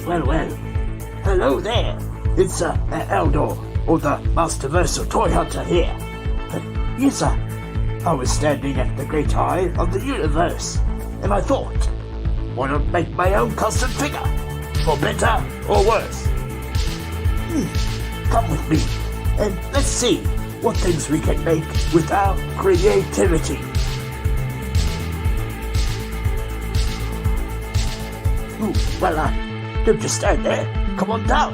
Well. Hello there. It's Eldor, or the Masterversal-Toyhunter here. Yes, sir. I was standing at the great eye of the universe, and I thought, why not make my own custom figure? For better or worse? Come with me, and let's see what things we can make with our creativity. Ooh, well, don't just stand there. Come on down.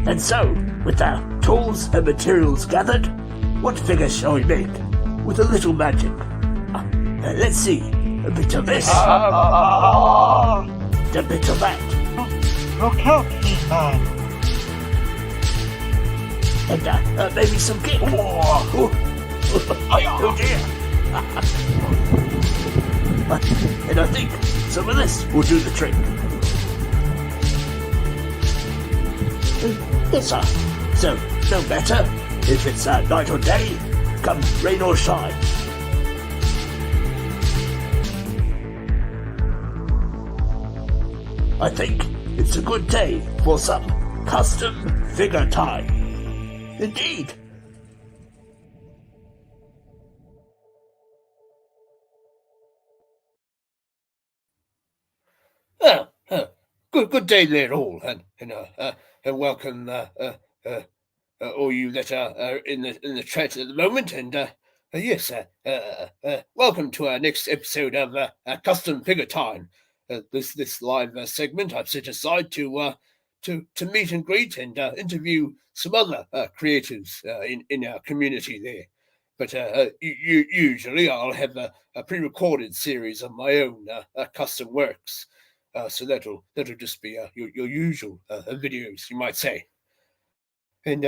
And so, with our tools and materials gathered, what figure shall we make with a little magic? Let's see. A bit of this. A bit of that. Look out, He-Man. And maybe some kick. Oh dear. And I think some of this will do the trick. Yes, sir. So, no matter if it's night or day, come rain or shine. I think it's a good day for some custom figure time. Indeed. Good day there all, and welcome all you that are in the chat at the moment, and yes, welcome to our next episode of Custom Figure Time. This live segment I've set aside to meet and greet and interview some other creatives in our community there. But usually I'll have a pre-recorded series of my own custom works. So that'll just be your usual videos, you might say. And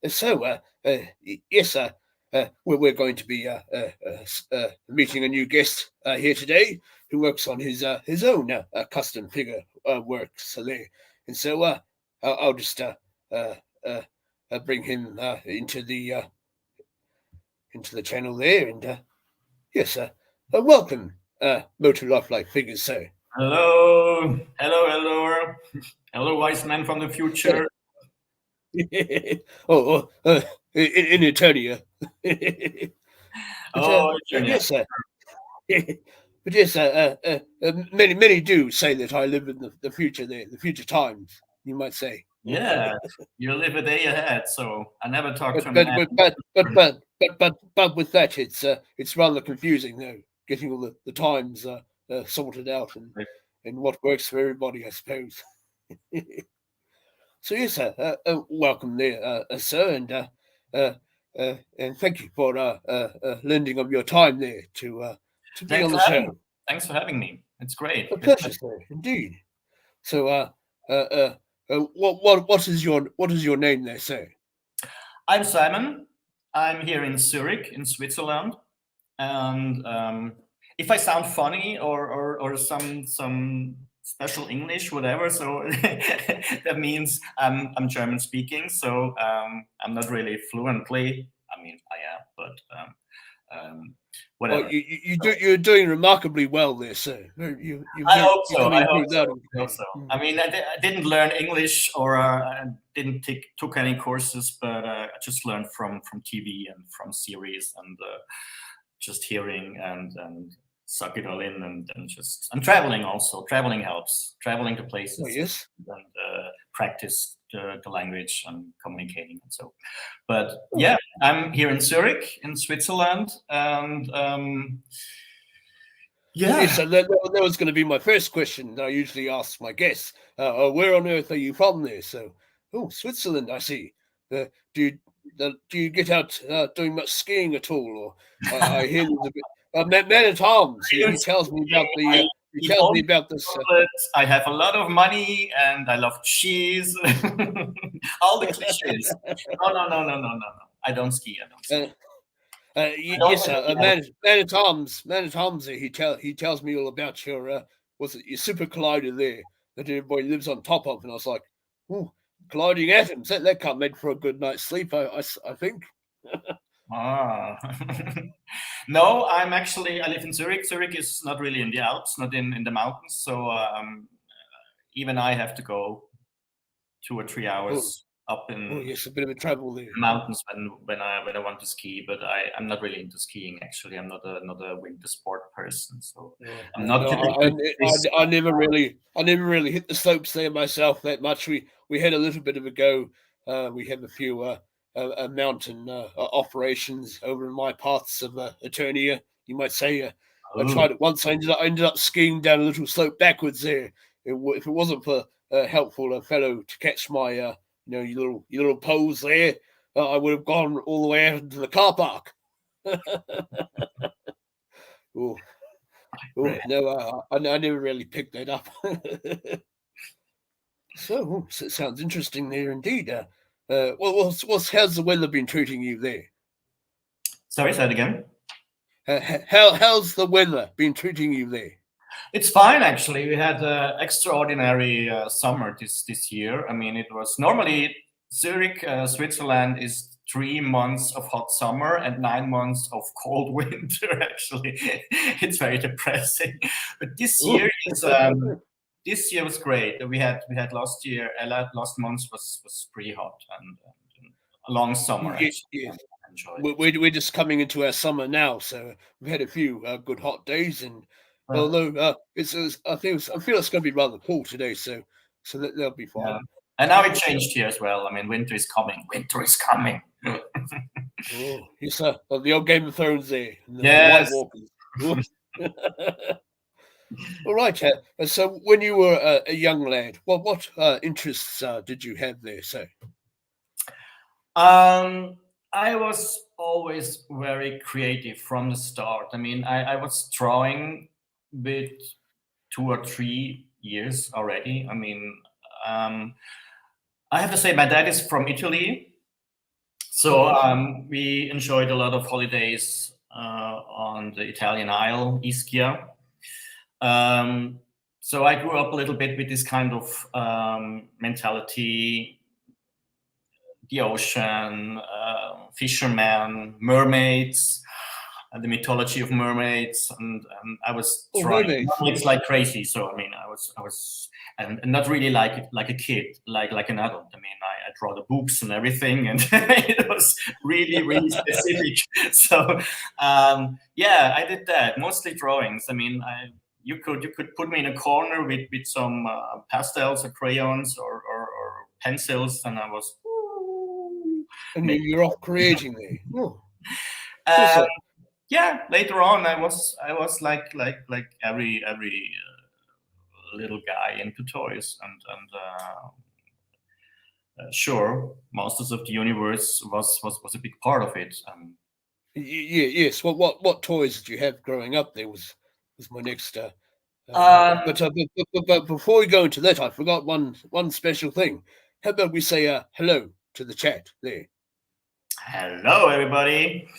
so yes, we're going to be meeting a new guest here today who works on his own custom figure works. And so I'll just bring him into the channel there. And yes, welcome, Motulifelikefigures, sir. Hello, wise man from the future. In Eternia. Yes, sir. But yes, many do say that I live in the future there, the future times, you might say. Yeah, you live a day ahead, so I never talk to but with that, it's rather confusing though, getting all the times sorted out and what works for everybody, I suppose. So yes, welcome there, sir, and thank you for lending of your time there to be on the show. Thanks for having me. It's great. A pleasure, sir, indeed. So, what is your name there, sir? I'm Simon. I'm here in Zurich, in Switzerland, and if I sound funny or some special English, whatever, so that means I'm German speaking. So I'm not really fluently. I mean, I am, but whatever. Well, you're doing remarkably well there, sir. I hope so. I hope so. I mean, I didn't learn English or didn't took any courses, but I just learned from TV and from series and just hearing and suck it all in and just traveling also. Traveling helps. Traveling to places. Oh, yes. And practice the language and communicating and so. But yeah, I'm here in Zurich, in Switzerland, and yeah. So that was going to be my first question. I usually ask my guests, "Where on earth are you from?" There, so Switzerland. I see. Do you get out doing much skiing at all, or I hear there's a bit. Man at arms. He tells me about the. He tells me about this. I have a lot of money and I love cheese. All the cliches. No. I don't ski. Yes, man at arms. He tells me all about your your super collider there that everybody lives on top of, and I was like, colliding atoms. That can't make for a good night's sleep. I think. No, I live in Zurich. Zurich is not really in the Alps, not in the mountains. So even I have to go 2 or 3 hours up in yes, a bit of a travel there. the mountains when I want to ski. But I'm not really into skiing. Actually, I'm not a winter sport person. So I'm not. I never really hit the slopes there myself that much. We had a little bit of a go. We have a few mountain operations over in my parts of Eternia, you might say. I tried it once. I ended up skiing down a little slope backwards there. If it wasn't for a helpful fellow to catch my your little pose there, I would have gone all the way out into the car park. Oh, no, I never really picked that up. So it sounds interesting there indeed. How's the weather been treating you there? Sorry, say that again. How's the weather been treating you there? It's fine, actually. We had an extraordinary summer this year. I mean, it was normally Zurich, Switzerland is 3 months of hot summer and 9 months of cold winter. Actually, it's very depressing. But this year was great. We had last month was pretty hot and a long summer. Yes. We're just coming into our summer now, so we've had a few good hot days, and although I feel it's going to be rather cool today, so that'll be fine. Yeah. And now it changed here as well. I mean, winter is coming. Winter is coming. Yes, sir. The old Game of Thrones there. Yes. The White Walkers. All right. So when you were a young lad, what interests did you have there, sir? I was always very creative from the start. I mean, I was drawing with 2 or 3 years already. I mean, I have to say my dad is from Italy. So we enjoyed a lot of holidays on the Italian Isle, Ischia. So I grew up a little bit with this kind of mentality, the ocean, fishermen, mermaids, the mythology of mermaids, and I was drawing mermaids like crazy. So I mean, I was and not really like a kid, like an adult. I mean, I draw the boobs and everything, and it was really specific. So yeah, I did that, mostly drawings. I mean, you could put me in a corner with some pastels or crayons or pencils, and I was. And you're off creating there. Yeah, later on I was like every little guy into toys, and sure, Masters of the Universe was a big part of it. Yes. What toys did you have growing up? There was my next. But before we go into that, I forgot one special thing. How about we say hello to the chat there? Hello, everybody.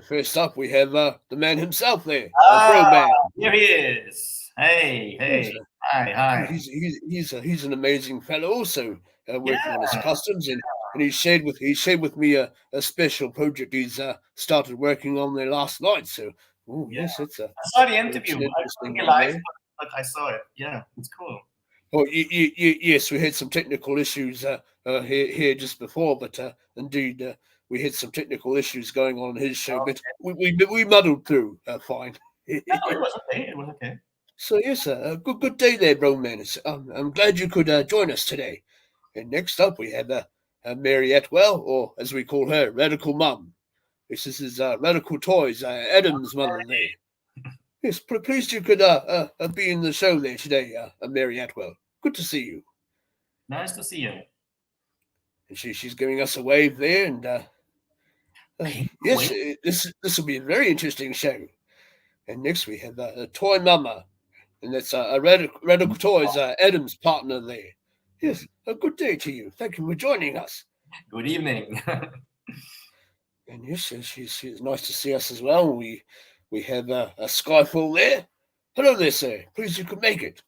First up, we have the man himself there, Bro Man. Here he is. Hey, hi. He's an amazing fellow, also working on his customs, and he shared with me a special project he's started working on there last night. So, yes, it's I saw the interview. I think live, but I saw it. Yeah, it's cool. Oh, yes, we had some technical issues here just before, but indeed. We had some technical issues going on in his show, but we muddled through fine. No, it was okay. It was okay. So yes, good day there, bro man. I'm glad you could join us today. And next up, we have Mary Atwell, or as we call her, Radical Mum. This is Radical Toys, Adam's mother there. Yes, pleased you could be in the show there today, Mary Atwell. Good to see you. Nice to see you. And she's giving us a wave there, and yes, this will be a very interesting show. And next we have a Toy Mama, and that's a Radical Toys, Adam's partner there. Yes, a good day to you. Thank you for joining us. Good evening. And yes, she's nice to see us as well. We have a Skyfall there. Hello there, sir. Pleased you could make it.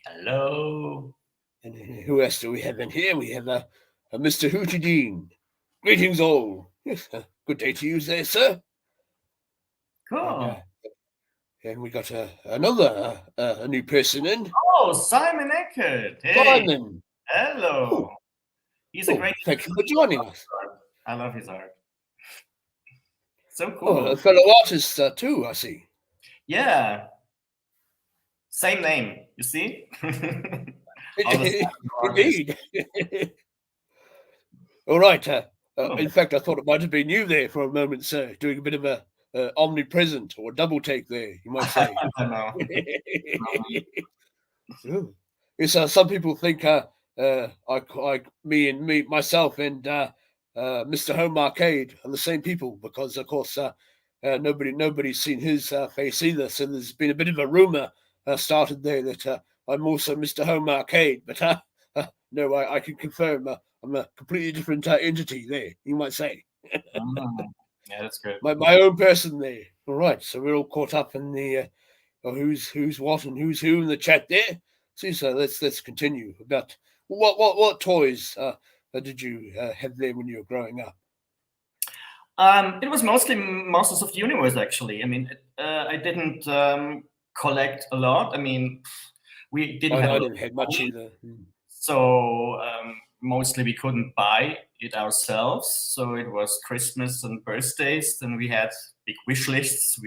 Hello. And who else do we have in here? We have a Mr. Hooty Dean. Greetings all. Yes, good day to you there, sir. Cool. And we got another a new person in. Oh, Simon Eckert. Hey, Simon. hello. Oh, He's a great. thank you for joining us. I love his art. So Oh, cool. a fellow artist too, I see. Yeah. Same name, you see? Indeed. All right. In fact, I thought it might have been you there for a moment, sir, doing a bit of a omnipresent or double take there, you might say. I know. Yes, some people think myself, and Mr. Home Arcade are the same people because, of course, nobody's seen his face either. So there's been a bit of a rumor started there that I'm also Mr. Home Arcade, but no, I can confirm I'm a completely different entity there, you might say. Yeah, that's good. My own person there. All right, so we're all caught up in the who's what and who's who in the chat there. See, so let's continue about what toys did you have there when you were growing up? It was mostly Masters of the Universe, actually. I mean, I didn't collect a lot. I mean, we didn't I didn't have much either. So mostly we couldn't buy it ourselves. So it was Christmas and birthdays. Then we had big wish lists.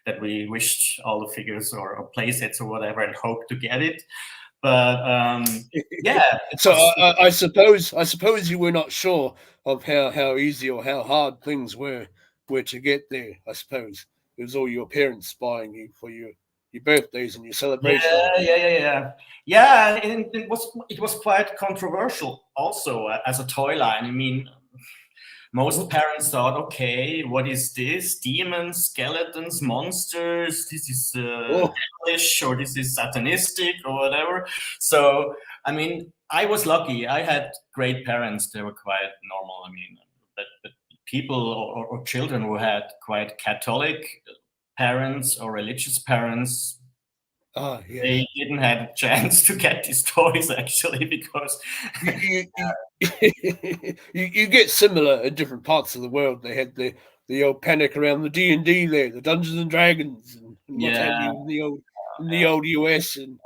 That we wished all the figures or play sets or whatever and hoped to get it. But yeah. So I suppose you were not sure of how easy or how hard things were to get there. I suppose it was all your parents buying you for your birthdays and your celebrations. Yeah. And it was quite controversial also as a toy line. I mean, most parents thought, okay, what is this? Demons, skeletons, monsters? This is devilish, or this is satanistic, or whatever. So, I mean, I was lucky. I had great parents. They were quite normal. I mean, but people or children who had quite Catholic parents or religious parents, they didn't have a chance to get these toys, actually, because you get similar in different parts of the world. They had the old panic around the D&D there, the Dungeons and Dragons, and what have you in the old US. And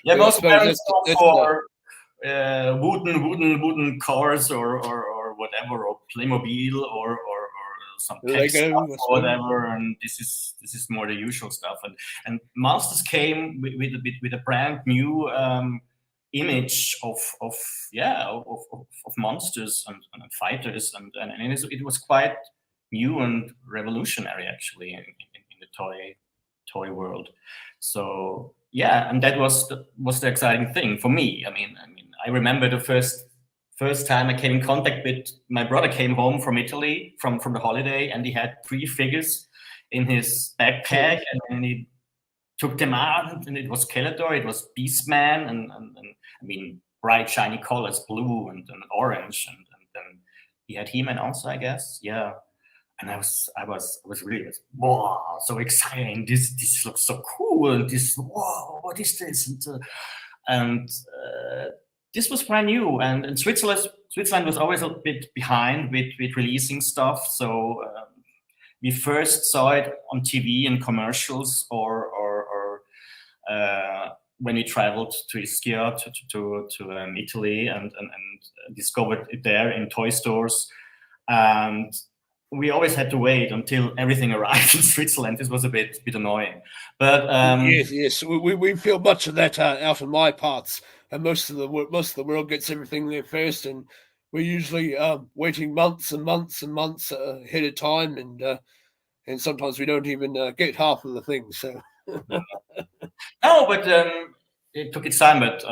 most parents go for wooden cars or whatever, or Playmobil or some tech stuff or whatever, and this is more the usual stuff. And Masters came with a brand new image of monsters and fighters, and it was quite new and revolutionary, actually, in the toy world. So yeah, and that was the exciting thing for me. I mean, I remember the first time I came in contact with, my brother came home from Italy from the holiday, and he had 3 figures in his backpack, and he took them out, and it was Skeletor, it was Beastman, and I mean, bright shiny colors, blue and orange, and then he had He-Man also, I guess. Yeah. And I was really, wow, so exciting. This looks so cool. And this, wow, what is this? And this was brand new. And Switzerland was always a bit behind with releasing stuff. So we first saw it on TV and commercials, or when we traveled to Ischia to Italy and discovered it there in toy stores. And we always had to wait until everything arrived in Switzerland. This was a bit annoying, but yes, we feel much of that out in my parts, and most of the world gets everything there first, and we're usually waiting months and months and months ahead of time, and sometimes we don't even get half of the things. So no, but it took its time. But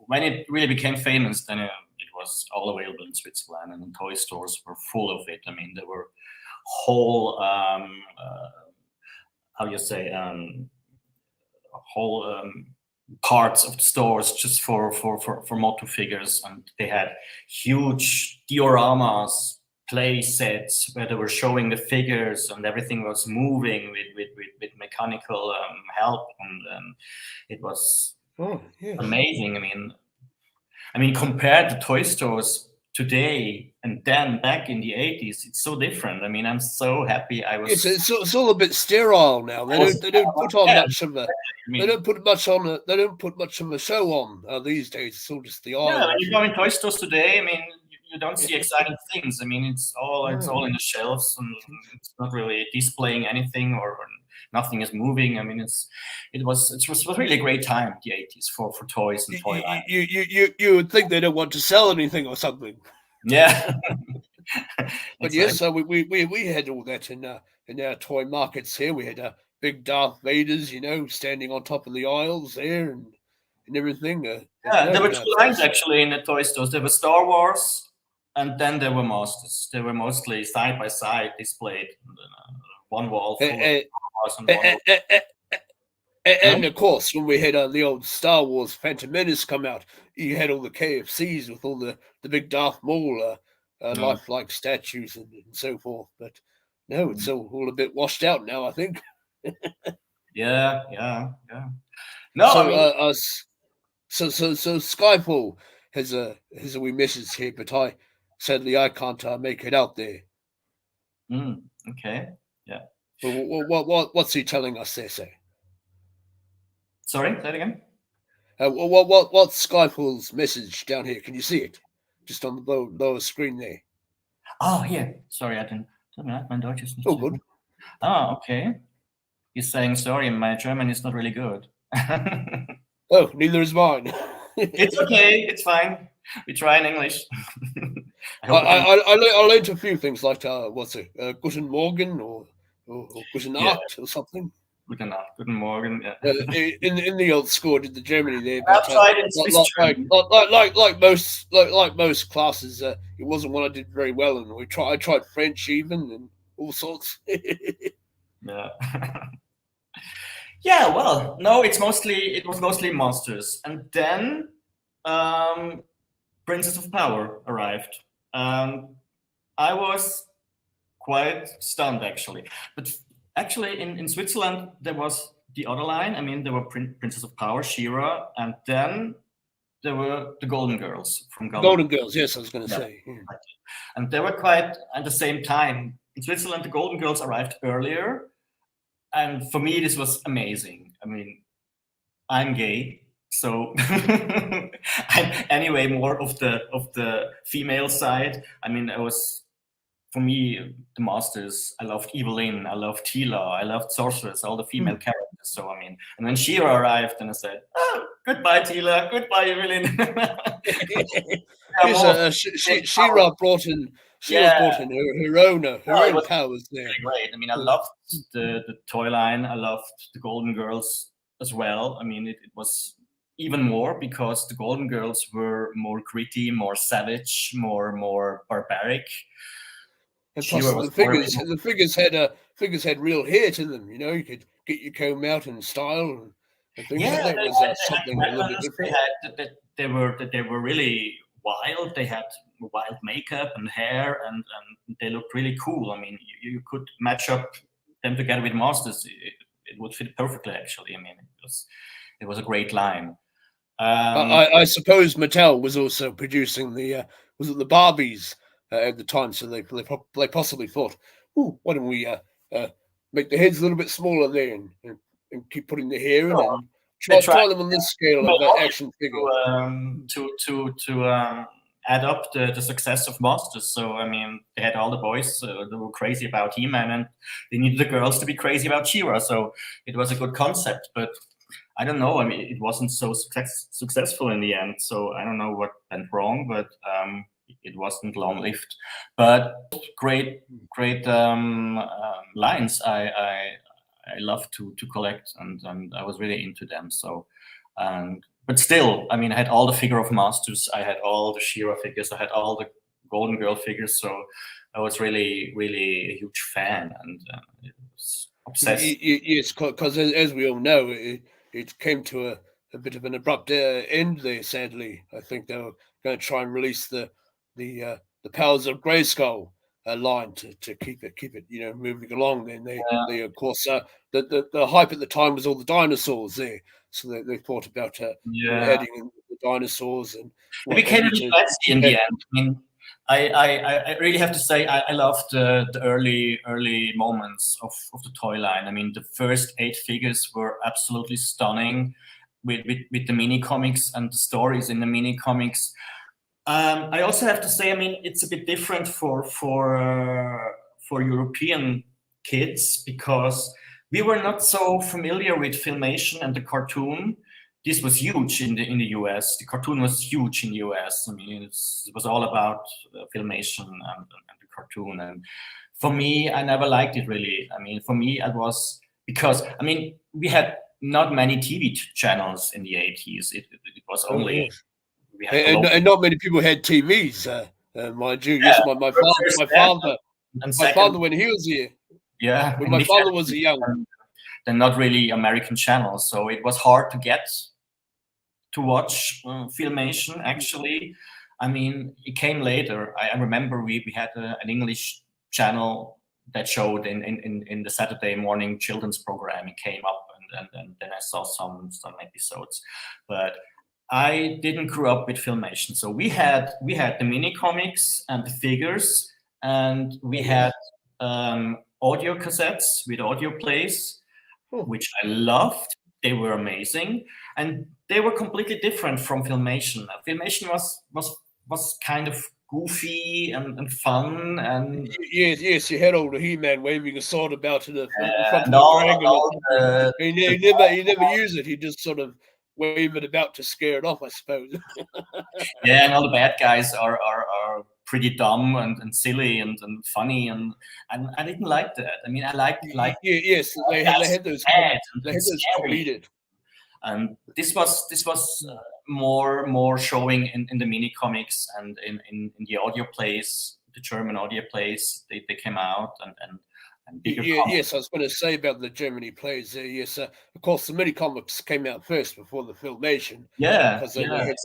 when it really became famous, then it was all available in Switzerland, and the toy stores were full of it. I mean, there were whole whole parts of the stores just for Motu figures, and they had huge dioramas, play sets where they were showing the figures, and everything was moving with mechanical help, and it was amazing. I mean, compared to toy stores, today and then back in the 80s, it's so different. I mean, I'm so happy I was. It's all a bit sterile now. They don't put on much of a. They don't put much on a. They don't put much of a show on these days. It's all just the Yeah, aisles. when you go in toy stores today, I mean, you don't see exciting things. I mean, it's all in the shelves, and it's not really displaying anything, or nothing is moving. I mean, it was really a great time, the 80s, for toys and toy lines. You would think they don't want to sell anything or something. Yeah. But yes, we had all that in our toy markets here. We had big Darth Vaders, standing on top of the aisles there and everything. There were two lines actually in the toy stores. There were Star Wars, and then there were Masters. They were mostly side by side displayed. One wall full of Star Wars and one and of course, when we had the old Star Wars Phantom Menace come out, you had all the KFCs with all the big Darth Maul lifelike statues and so forth. But no, it's all a bit washed out now, I think. Yeah. No, so Skyfall has a wee message here, but sadly I can't make it out there. Okay. Yeah. What's he telling us there, say? Sorry, say that again. What's Skyfall's message down here? Can you see it? Just on the lower screen there. Oh, here. Sorry, I didn't. My Deutsch is not so good. Oh, okay. He's saying sorry. My German is not really good. Oh, neither is mine. It's okay. It's fine. We try in English. I learned a few things like what's it? Guten Morgen or Guten Nacht or something. Guten Nacht, Guten Morgen. Yeah. In the old school, I did the Germany there. But, like most classes, it wasn't one I did very well in. I tried French even and all sorts. Yeah. Yeah. Well, no, it was mostly Masters, and then Princess of Power arrived. I was quite stunned actually, but. Actually, in Switzerland, there was the other line. I mean, there were Princess of Power, She-Ra, and then there were the Golden Girls from Golden Girls, yes, I was going to say. Yeah. And they were quite at the same time. In Switzerland, the Golden Girls arrived earlier. And for me, this was amazing. I mean, I'm gay, so I'm anyway more of the female side. I mean, for me, the Masters, I loved Evelyn, I loved Tila, I loved Sorceress, all the female characters. So, I mean, and when She-Ra arrived, and I said, oh, goodbye, Tila, goodbye, Evelyn. She-Ra brought in her own powers there. Really great. I mean, I loved the toy line. I loved the Golden Girls as well. I mean, it was even more because the Golden Girls were more gritty, more savage, more barbaric. And plus the figures had real hair to them. You could get your comb out in style and things like that. Was something a little bit different. They were really wild. They had wild makeup and hair, and they looked really cool. I mean, you could match up them together with Masters. It would fit perfectly. Actually, I mean, it was a great line. I suppose Mattel was also producing the Barbies. At the time, so they possibly thought, why don't we make the heads a little bit smaller there and keep putting the hair in and try them on this scale of action figure to add up the success of Masters. So I mean, they had all the boys they were crazy about He-Man, and they needed the girls to be crazy about She-Ra. So it was a good concept, but I don't know. I mean, it wasn't so successful in the end. So I don't know what went wrong, but. It wasn't long-lived, but great lines. I love to collect, and I was really into them. So, but still, I mean, I had all the figure of Masters. I had all the She-Ra figures. I had all the Golden Girl figures. So I was really a huge fan, and was obsessed. Yes, because as we all know, it came to a bit of an abrupt end there. Sadly, I think they were going to try and release the Powers of Grayskull line to keep it moving along. Then they of course the hype at the time was all the dinosaurs there, so they thought about adding in the dinosaurs, and it became a bit messy in the end. I mean, I really have to say I loved the early moments of the toy line. I mean, the first 8 figures were absolutely stunning with the mini comics and the stories in the mini comics. I also have to say, I mean, it's a bit different for European kids because we were not so familiar with Filmation and the cartoon. This was huge in the US. The cartoon was huge in the US. I mean, it was all about Filmation and the cartoon. And for me, I never liked it really. I mean, for me, it was because, I mean, we had not many TV channels in the 80s. It was only, yes. we had And not many people had TVs, mind you. Yes, my father, and my second, father when he was here, yeah, when my father was young. Then not really American channels, so it was hard to get to watch Filmation. Actually, I mean, it came later. I remember we had an English channel that showed in the Saturday morning children's program. It came up, and then I saw some episodes, but I didn't grow up with Filmation. So we had the mini comics and the figures, and we had audio cassettes with audio plays, which I loved. They were amazing, and they were completely different from Filmation. Filmation was kind of goofy and fun, and yes, you had all the He-Man waving a sword about in front of and the dragon. He never used it. He just sort of wave it about to scare it off, I suppose. yeah, and all the bad guys are pretty dumb and silly and funny, and I didn't like that. I mean, I liked yes, they had those comedic. And this was more showing in the mini comics and in the audio plays, the German audio plays. They came out and bigger. Yes, I was going to say about the Germany plays. Yes, of course, the mini comics came out first before the Filmation. Yeah, because they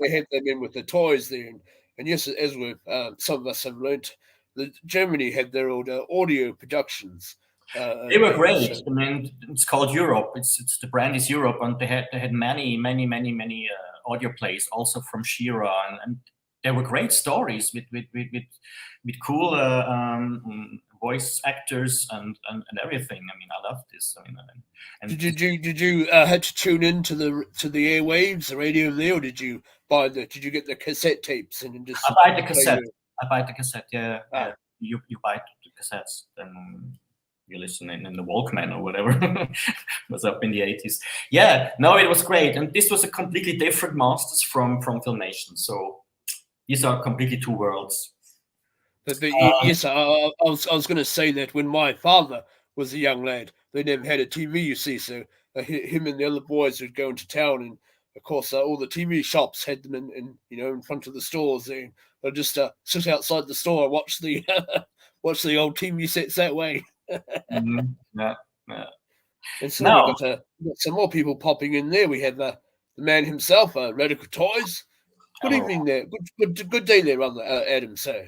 had them in with the toys there, and yes, as we some of us have learnt, Germany had their own audio productions. They were great. So, I mean, it's called Europe. It's the brand is Europe, and they had many audio plays also from Shira, and there were great stories with cool voice actors and everything. I mean, I love this. I mean, and did you had to tune into the airwaves, the radio there, or did you did you get the cassette tapes and just? I buy the cassette. Yeah, yeah. You buy the cassettes, then you listen in the Walkman or whatever was up in the 80s. Yeah, no, it was great, and this was a completely different masters from Filmation. So these are completely two worlds. But yes, I was going to say that when my father was a young lad, they never had a TV, you see, so him and the other boys would go into town, and of course all the TV shops had them in front of the stores there. And they'd just sit outside the store and watch the watch the old TV sets that way. Yeah. And so we got some more people popping in there. We have the man himself, Radical Toys. Good evening there. Good day there, rather, Adam. So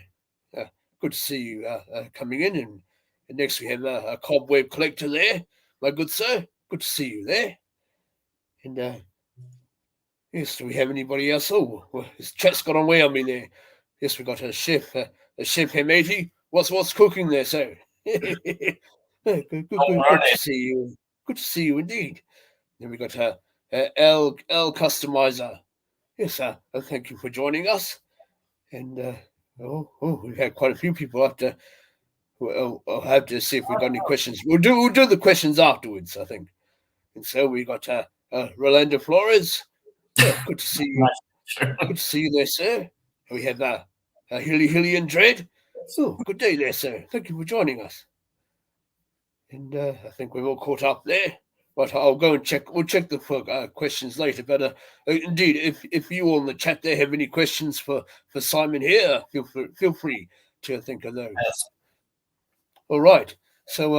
good to see you coming in. And next we have a Cobweb Collector there, my good sir. Good to see you there. And yes, do we have anybody else? Oh, well, his chat's got on way on me there. Yes, we got a chef M80. What's cooking there, sir? Good to see you. Good to see you indeed. Then we got L Customizer. Yes, thank you for joining us. And we've had quite a few people. I'll have to see if we've got any questions. We'll do the questions afterwards, I think. And so we got Rolando Flores. Yeah, good to see you. Good to see you there, sir. We have Hilly and Dread. Oh, good day there, sir. Thank you for joining us. And I think we're all caught up there. But I'll go and check. We'll check the questions later. But indeed, if you all in the chat there have any questions for Simon here, feel free to think of those. Yes. All right. So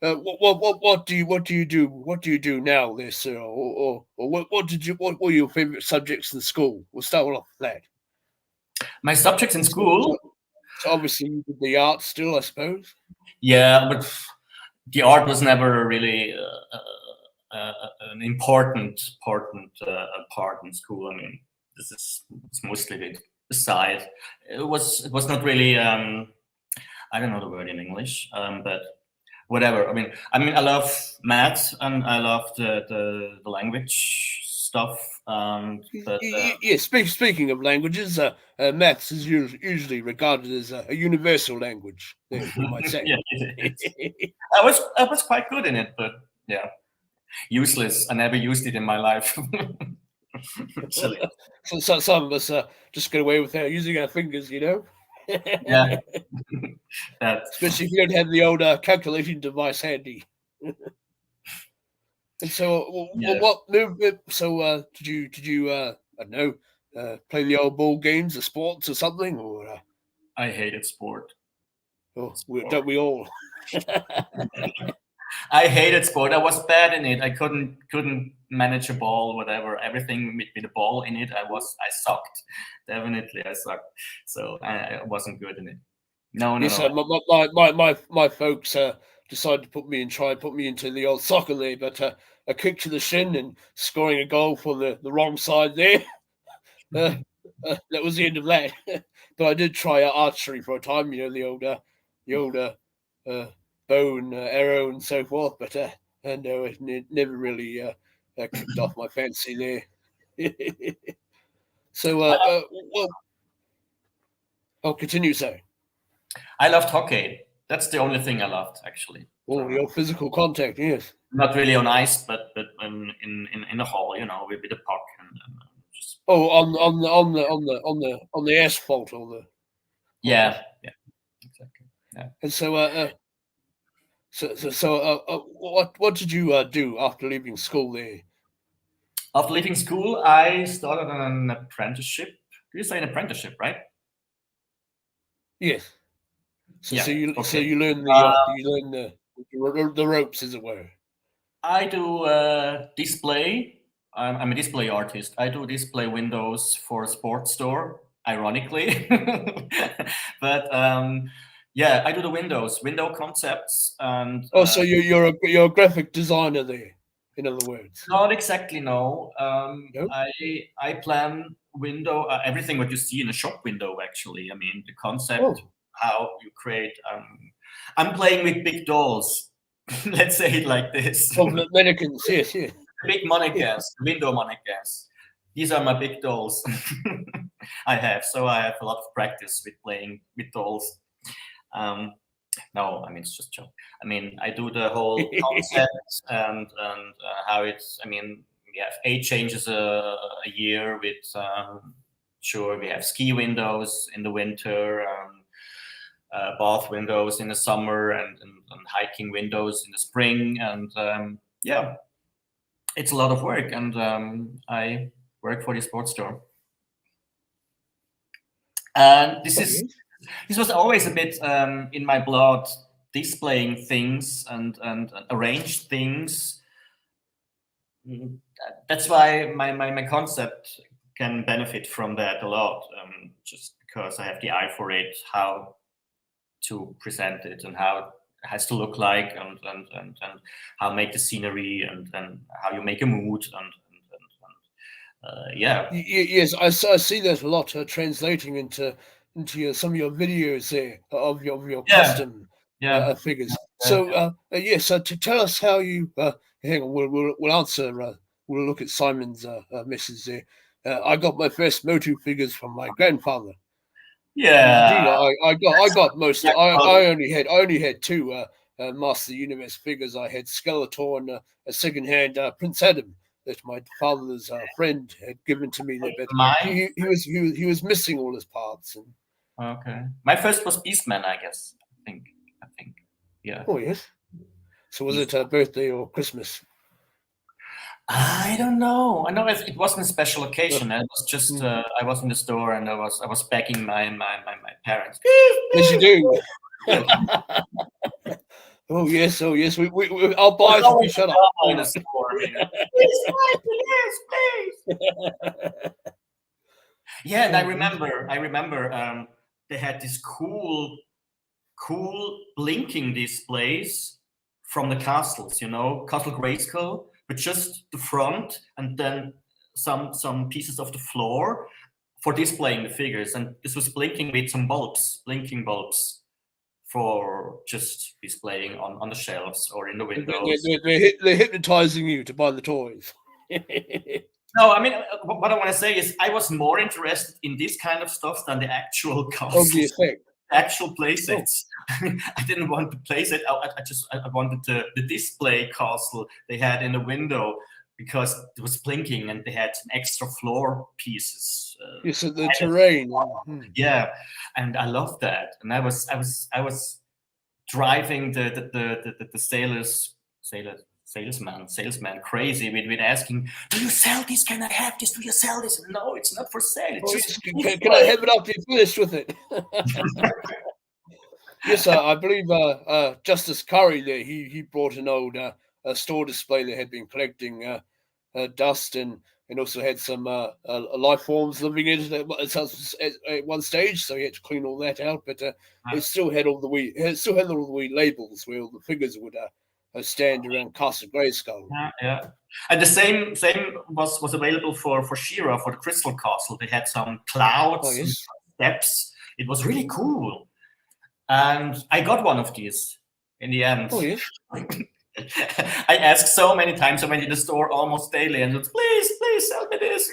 what do you do? What do you do now, there, sir? Or what were your favorite subjects in school? We'll start off with that. My subjects in school. So obviously, you did the art still, I suppose. Yeah, but the art was never really an important part in school. I mean, it's mostly aside. It was not really. I don't know the word in English, but whatever. I mean, I love math and I love the language stuff. But Speaking of languages, maths is usually regarded as a universal language. You might say. yeah, it is. I was quite good in it, but yeah, useless. I never used it in my life. Silly. So some of us just get away without using our fingers, you know. Yeah, that. Especially if you don't have the old calculating device handy. And so, Yeah. what? So, did you? I don't know. Play the old ball games, or sports, or something, or? I hated sport. Don't we all? I hated sport. I was bad in it. I couldn't manage a ball, whatever. Everything with a ball in it, I sucked. Definitely, I sucked. So I wasn't good in it. No. Yes, my folks decided to put me into the old soccer league, but a kick to the shin and scoring a goal for the wrong side there. That was the end of that. But I did try archery for a time, you know, the old bow and arrow and so forth. But no, it never really kicked off my fancy there. So, well, I'll continue. So, I loved hockey. That's the only thing I loved, actually. oh, your physical contact, yes. Not really on ice, but in the hall, you know, with the puck and just. Oh, on the asphalt or the. Yeah, exactly. Yeah. And so, what did you do after leaving school there? After leaving school, I started an apprenticeship. You say an apprenticeship, right? Yes. So, Yeah. So you learn the ropes, as it were. I do display. I'm a display artist. I do display windows for a sports store, ironically. But yeah, I do the window concepts, and. Oh, so you're a graphic designer there, in other words. Not exactly, no. No? I plan window everything what you see in a shop window. Actually, I mean the concept, how you create. I'm playing with big dolls. Let's say it like this. Oh, mannequins, yes. Big mannequins, window mannequins. These are my big dolls. I have a lot of practice with playing with dolls. No, I mean it's just joke. I mean I do the whole concept and how it's. I mean we have 8 changes a year with. Sure, we have ski windows in the winter. Bath windows in the summer and hiking windows in the spring, and yeah, it's a lot of work, and I work for the sports store, and this was always a bit in my blood, displaying things and arrange things. That's why my concept can benefit from that a lot, just because I have the eye for it, how to present it and how it has to look like, and how make the scenery and how you make a mood and yeah. Yes, I see that a lot translating into some of your videos there of your custom figures. So yes, to tell us how you hang on, we'll answer. We'll look at Simon's message there. I got my first Motu figures from my grandfather. Yeah, indeed, I got most. Yeah, I only had 2 Master Universe figures. I had Skeletor and a second-hand Prince Adam that my father's friend had given to me. There, but he was missing all his parts. And okay, my first was Beastman, I guess. I think. Yeah. Oh yes. So was it a birthday or Christmas? I don't know. I know it wasn't a special occasion. It was just I was in the store and I was begging my parents. Yes, you do. Oh yes. I'll buy it if you shut up. In the store. Please. Yeah, and I remember they had these cool blinking displays from the castles. You know, Castle Grayskull. With just the front and then some pieces of the floor for displaying the figures, and this was blinking with some bulbs, blinking bulbs, for just displaying on the shelves or in the windows. They're hypnotizing you to buy the toys. No, I mean, what I want to say is I was more interested in this kind of stuff than the actual castles, the effect. actual play sets. I didn't want the play set. I wanted the display castle they had in the window, because it was blinking and they had some extra floor pieces. Yes, the terrain. Yeah, and I loved that. And I was driving the salesman crazy with asking, "Do you sell this? Can I have this? Do you sell this?" No, it's not for sale. It's just can I have it after you finished with it? Yes, I believe Justice Curry there. He brought an old store display that had been collecting dust and also had some life forms living in it at one stage. So he had to clean all that out, but it still had all the wee labels where all the figures would stand around Castle Grayskull. Yeah. And the same was available for Shira, for the Crystal Castle. They had some clouds, and steps. It was really cool. And I got one of these in the end. Oh, yes. I asked so many times. I went to the store almost daily and said, please sell me this.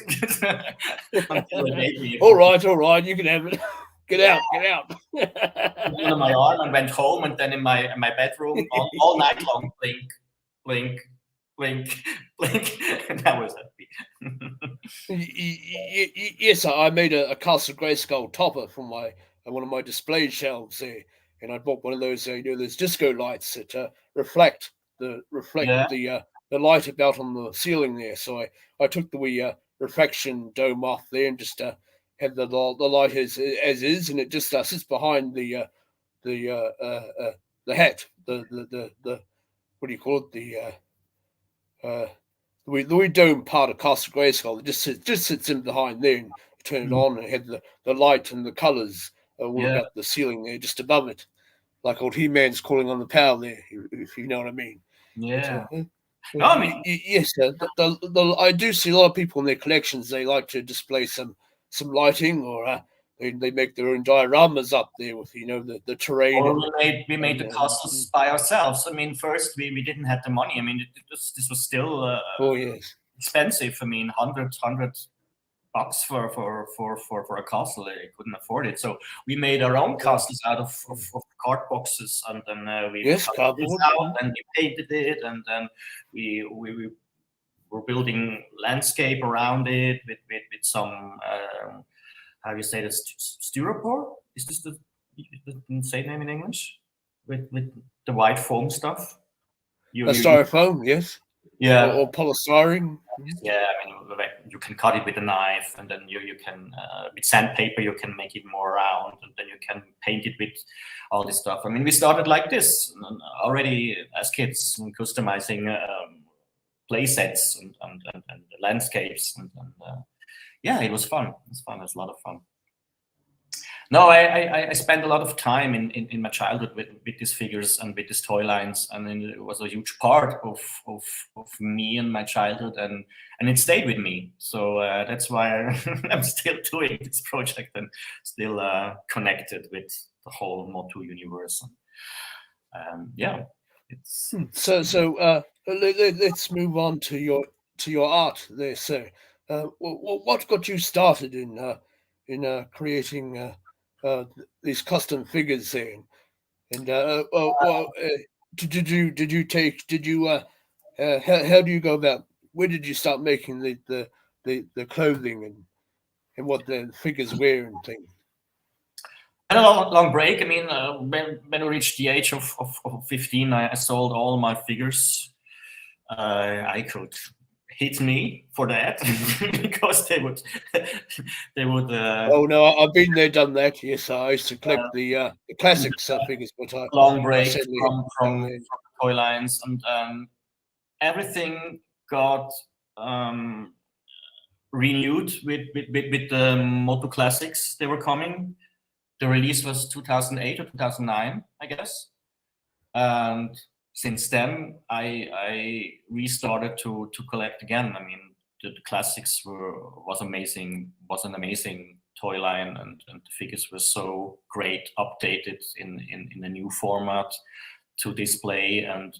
All right, you can have it. Get out. On my arm and went home, and then in my bedroom all night long, blink, and I was happy. Yes, I made a Castle Grayskull topper from one of my display shelves there, and I bought one of those those disco lights that reflect the light about on the ceiling there. So I took the wee reflection dome off there and just had the light as is, and it just sits behind the hat, the what do you call it, the wee dome part of Castle Grayskull. It just sits in behind there, and you turn it on, and it had the light and the colours all about the ceiling there, just above it, like old He-Man's calling on the power there, if you know what I mean. Yeah. No, I mean, yes, I do see a lot of people in their collections. They like to display some lighting, or they make their own dioramas up there with the terrain. Or we made the castles by ourselves. I mean, first we didn't have the money. I mean, this was still expensive. I mean, $100 bucks for a castle. They couldn't afford it, so we made our own castles out of card boxes, and then we cardboard, and we painted it, and then we were building landscape around it with some how do you say this, styropor? Is this the same name in English? With the white foam stuff. Styrofoam, yes. Yeah, or polystyrene. Yeah, I mean, you can cut it with a knife, and then you can with sandpaper you can make it more round, and then you can paint it with all this stuff. I mean, we started like this already as kids, customizing play sets and landscapes, and yeah, it was fun. It was a lot of fun. No, I spent a lot of time in my childhood with these figures and with these toy lines, and it was a huge part of me and my childhood, and it stayed with me. So that's why I'm still doing this project and still connected with the whole Motu universe. Yeah, it's so. Let's move on to your art there, sir. What got you started in creating these custom figures there, and did you how do you go about, where did you start making the clothing and what the figures wear and things? And a long break. I mean, when I reached the age of 15, I sold all my figures I could. Hit me for that because they would. Oh no, I've been there, done that. Yes, I used to collect the classics figures, but long break from toy lines, and everything got renewed with the Motu Classics. They were coming. The release was 2008 or 2009, I guess, and since then, I restarted to collect again. I mean, the classics was amazing. Was an amazing toy line, and the figures were so great, updated in a new format to display, and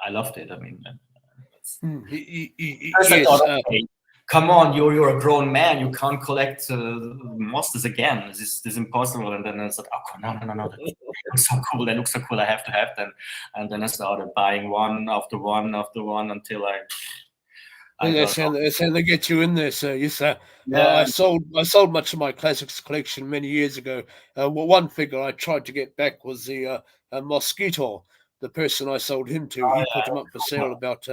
I loved it. I mean, first I Yes. thought, okay, come on, you're a grown man, you can't collect monsters again. This is impossible. And then I said, oh no, that looks so cool. That looks so cool. I have to have them. And then I started buying one after one after one until I That's how they get you in there. So yes, yeah. I sold much of my classics collection many years ago. One figure I tried to get back was the Mosquito. The person I sold him to, he put him up for sale about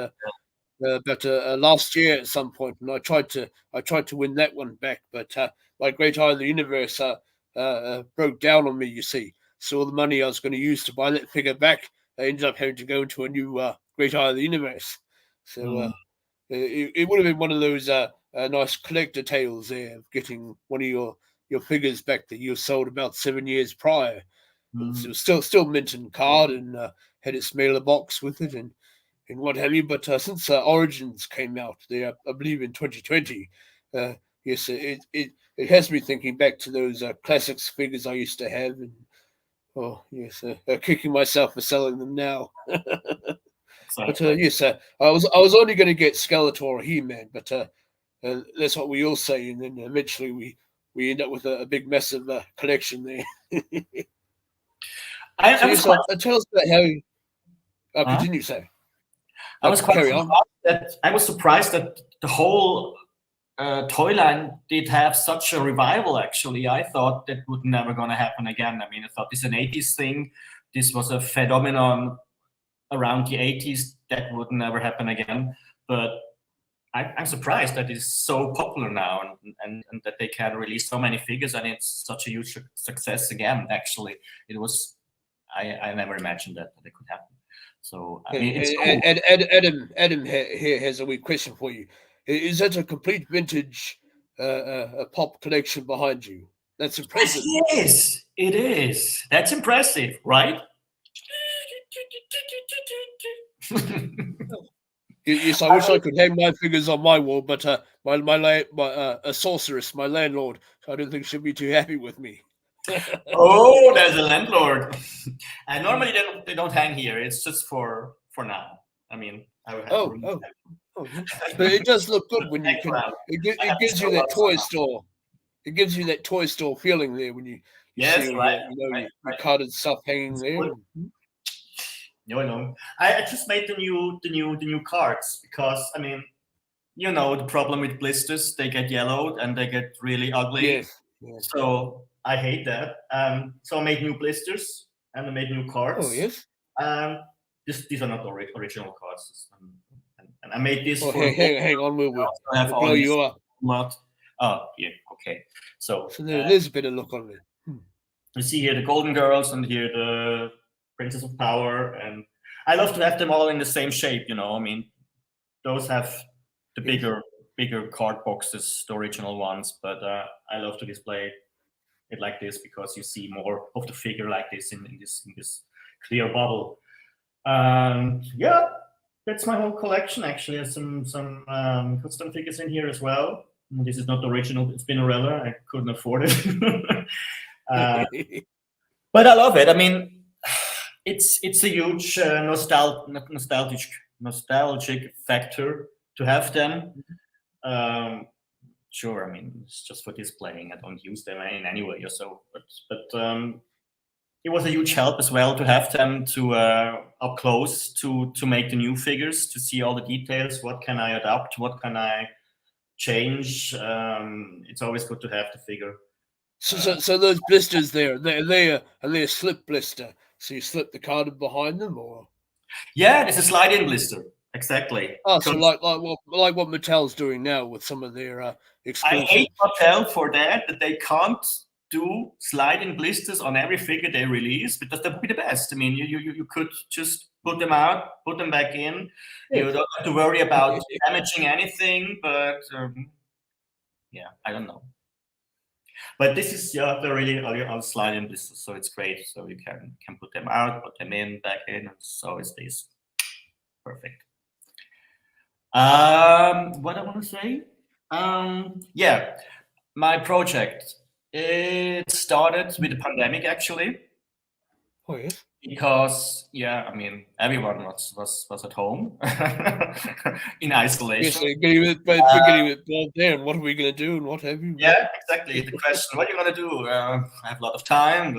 last year at some point, and I tried to win that one back, but my Great Eye of the Universe broke down on me. You see, so all the money I was going to use to buy that figure back, I ended up having to go into a new Great Eye of the Universe. So it would have been one of those nice collector tales there of getting one of your figures back that you sold about 7 years prior. It was still mint and card, and had its mailer box with it, and what have you. But since Origins came out there, I believe in 2020, yes, it has me thinking back to those classics figures I used to have, and oh yes, kicking myself for selling them now. But yes, I was only going to get Skeletor or He-Man, but that's what we all say, and then eventually we end up with a big massive collection there. Tell us about how you continue, say. I was quite surprised I was surprised that the whole toy line did have such a revival. Actually, I thought that would never gonna happen again. I mean, I thought this is an 80s thing. This was a phenomenon around the 80s that would never happen again. But I'm surprised that it's so popular now, and that they can release so many figures, and it's such a huge success again. Actually, it was. I never imagined that it could happen. So I mean, it's cool. Adam here has a wee question for you. Is that a complete vintage a pop collection behind you? That's impressive. Yes, it is. That's impressive, right? Yes, I wish I could hang my figures on my wall, but a sorceress, my landlord, I don't think she'll be too happy with me. Oh, there's a landlord. And normally they don't hang here. It's just for now. I mean, I would have to but it does look good when you can. It gives you that toy store. It gives you that toy store feeling there when you see right, your carded stuff hanging there. No. I just made the new cards because I mean, you know, the problem with blisters, they get yellowed and they get really ugly. Yes. So I hate that. So I made new blisters and I made new cards. Oh yes. These are not original cards. And I made this. Oh, hang on, we'll blow you up. Oh yeah, okay. So there's a bit of look on it. You see here the Golden Girls and here the Princess of Power, and I love to have them all in the same shape. You know, I mean, those have the bigger card boxes, the original ones. But I love to display it like this because you see more of the figure like this in this clear bubble. And yeah, that's my whole collection. Actually, there's some custom figures in here as well. This is not the original Spinnerella. I couldn't afford it. But I love it. I mean, it's a huge nostalgic factor to have them. Sure, I mean, it's just for displaying. I don't use them in any way or so. But it was a huge help as well to have them to up close to make the new figures, to see all the details. What can I adapt? What can I change? It's always good to have the figure. So those blisters there, they're a slip blister. So you slip the card behind them, or? Yeah, it's a slide-in blister. Exactly. Oh, so like what Mattel's doing now with some of their exclusives. I hate Mattel for that they can't do slide-in blisters on every figure they release, because that would be the best. I mean, you could just put them out, put them back in. You don't have to worry about damaging anything, but yeah, I don't know. But this is they're really all slide-in blisters, so it's great. So you can put them out, put them in, back in, and so is this. Perfect. What I want to say? Yeah, My project, it started with the pandemic actually, Oh yes. because I mean everyone was at home in Yes, isolation. beginning with boiled down. What are we going to do, and what have you? Yeah, exactly. The question, what are you gonna do? I have a lot of time.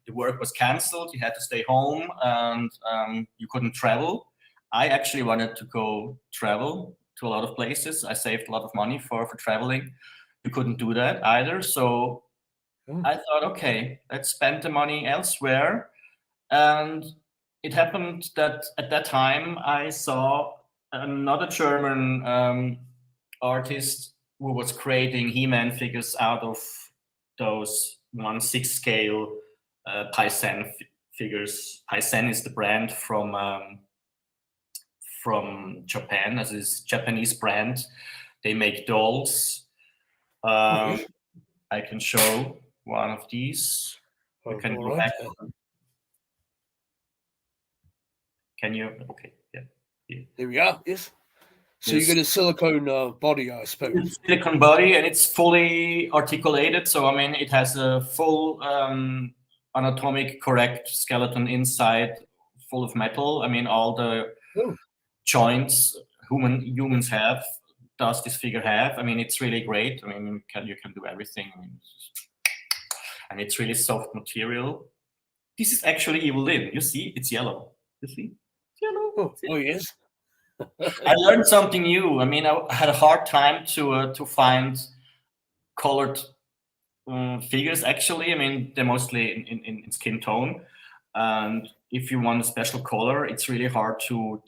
The work was cancelled. You had to stay home, and you couldn't travel. I actually wanted to go travel to a lot of places. I saved a lot of money for traveling. You couldn't do that either. So Oh, I thought, okay, let's spend the money elsewhere. And it happened that at that time I saw another German artist who was creating He-Man figures out of those 1/6 scale Paisen figures. Paisen is the brand from Japan, as is Japanese brand. They make dolls. yes. I can show one of these. We can All go right. back. Can you? Okay, yeah. There we are. Yes. So you Yes. get a silicone body, I suppose. It's silicone body and it's fully articulated. So I mean, it has a full anatomic correct skeleton inside, full of metal. I mean, all the Oh, joints humans have does this figure have. I mean, it's really great. I mean, you can do everything. I mean, and it's really soft material. This is actually Evil Lynn. You see, it's yellow. You see, it's yellow. oh yes. I learned something new. I mean, I had a hard time to find colored figures. Actually, I mean, they're mostly in skin tone, and if you want a special color, it's really hard to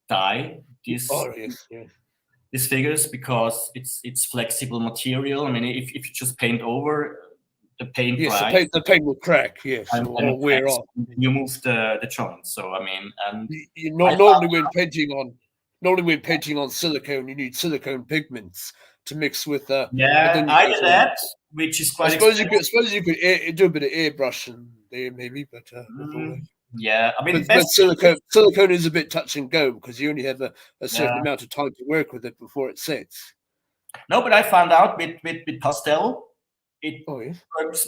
dye Oh yes. Yes. these figures because it's flexible material. I mean, if you just paint over, the paint Yes. dries The paint will crack. Yes, and or it wear cracks. off. You move the joints. So I mean, and Not I found, normally when painting on silicone, you need silicone pigments to mix with. And yeah, then you either can. that, which is I quite suppose you expensive. could. I suppose you could do a bit of airbrushing there, maybe. But with all that. Yeah, I mean, But the best. silicone is a bit touch and go because you only have a certain Yeah. amount of time to work with it before it sets. No, but I found out with pastel, it Oh yes.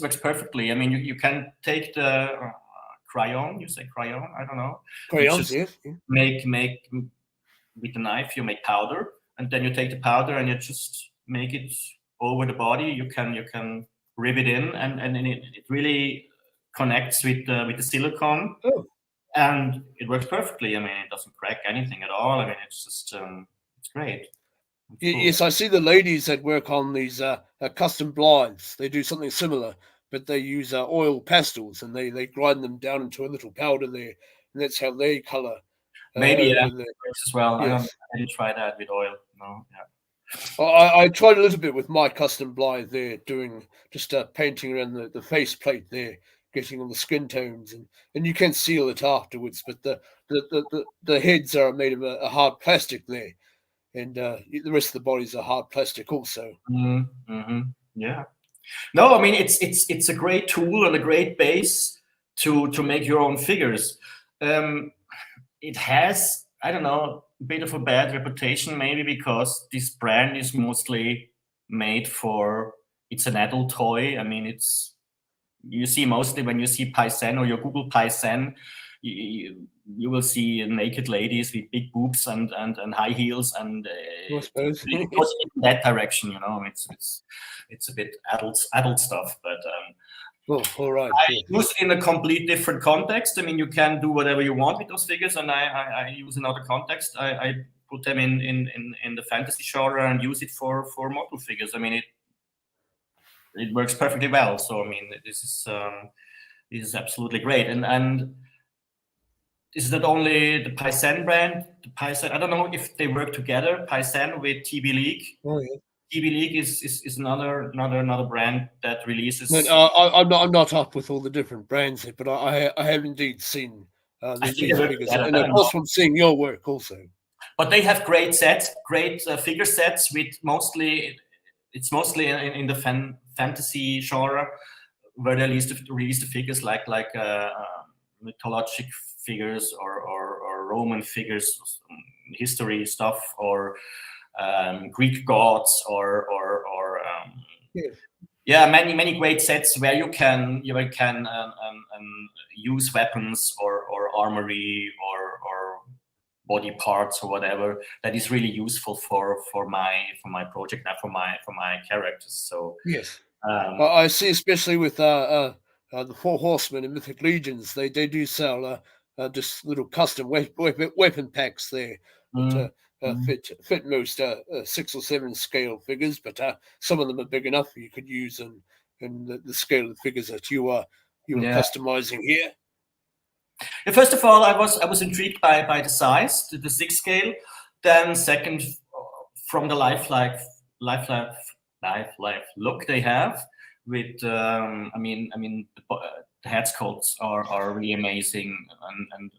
works perfectly. I mean, you can take the crayon. You say crayon? I don't know. You Crayons, just yes. Yeah. make with the knife. You make powder, and then you take the powder and you just make it over the body. You can rib it in, and then it really connects with the silicone, Oh. and it works perfectly. I mean, it doesn't crack anything at all. I mean, it's just it's great. It's cool. Yes, I see the ladies that work on these custom blinds. They do something similar, but they use oil pastels and they grind them down into a little powder there, and that's how they color Maybe over the. works as well. Yes, I didn't try that with oil. No, yeah. I tried a little bit with my custom blind there, doing just painting around the face plate there, getting all the skin tones, and you can seal it afterwards. But the heads are made of a hard plastic there, and the rest of the bodies are hard plastic also. Mm-hmm. Yeah. No, I mean it's a great tool and a great base to make your own figures. It has, I don't know, a bit of a bad reputation maybe because this brand is mostly made for, it's an adult toy. I mean, you see mostly when you see Paisen or you Google Paisen, you will see naked ladies with big boobs and high heels, and I suppose. it goes in that direction. You know, it's a bit adult stuff, but Oh, all right. I Yeah. use it in a complete different context. I mean, you can do whatever you want with those figures, and I use another context. I put them in the fantasy genre and use it for model figures. I mean, it works perfectly well. So I mean, this is absolutely great. And this is not only the Paisen brand. The Paisen, I don't know if they work together. Paisen with TB League. Oh yeah. TB League is another brand that releases. No, I'm not up with all the different brands here, but I have indeed seen I think these they work figures, together. and I of don't course know. from seeing your work also. But they have great sets, great figure sets with mostly in the fantasy genre where they release the figures like mythologic figures or Roman figures, history stuff, or Greek gods or Yeah, many great sets where you can use weapons or armory or body parts or whatever. That is really useful for my project now, for my characters. So yes. I see, especially with the Four Horsemen and Mythic Legions, they do sell just little custom weapon packs there that fit most 6 or 7 scale figures, but some of them are big enough you could use in the scale of figures that you were customizing here. Yeah, first of all, I was intrigued by the size, the 6 scale. Then second, from the lifelike look they have. With I mean the head sculpts are really amazing, and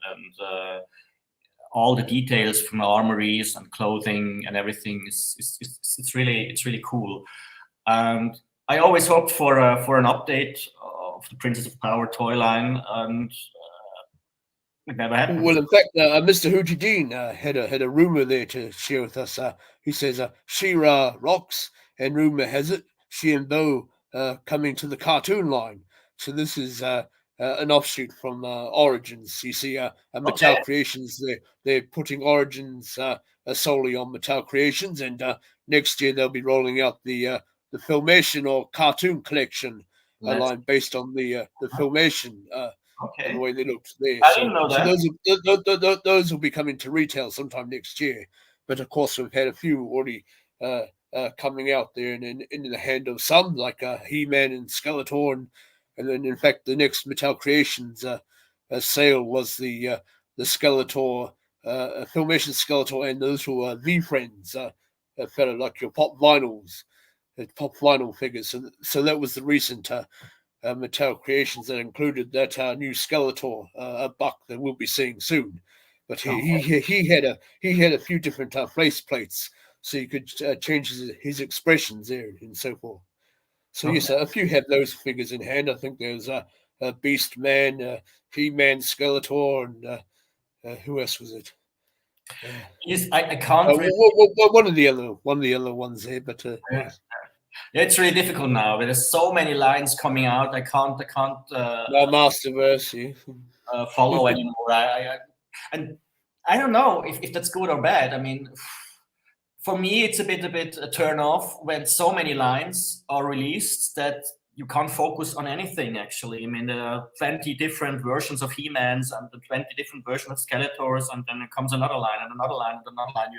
all the details from armories and clothing and everything it's really cool. And I always hoped for an update of the Princess of Power toy line, and it never happened. Well, in fact, Mr. Hujidin had a rumor there to share with us. He says She-Ra rocks, and rumor has it she and Bo coming to the cartoon line. So this is an offshoot from Origins. You see, Mattel Creations, they're putting Origins solely on Mattel Creations, and next year they'll be rolling out the Filmation or cartoon collection line based on the Filmation. And the way they looked there. I didn't know that. So those will be coming to retail sometime next year. But of course, we've had a few already coming out there and in the hand of some, like He-Man and Skeletor. And then, in fact, the next Mattel Creations sale was the Skeletor, Filmation Skeletor, and those who are V-Friends, fellow like your pop vinyls, pop vinyl figures. So that was the recent Mattel Creations that included that new Skeletor, a buck that we'll be seeing soon. But he had a few different face plates, so you could change his expressions there and so forth. So yes, a few have those figures in hand. I think there's a Beast Man, He-Man, Skeletor, and who else was it? Yes, I can't. One of the other ones there, but yes. Yeah, it's really difficult now. There's so many lines coming out. I can't. Masterverse follow anymore. And I don't know if that's good or bad. I mean, for me, it's a bit a turn off when so many lines are released that you can't focus on anything. Actually, I mean, there are 20 different versions of He-Mans and 20 different versions of Skeletors, and then comes another line and another line and another line.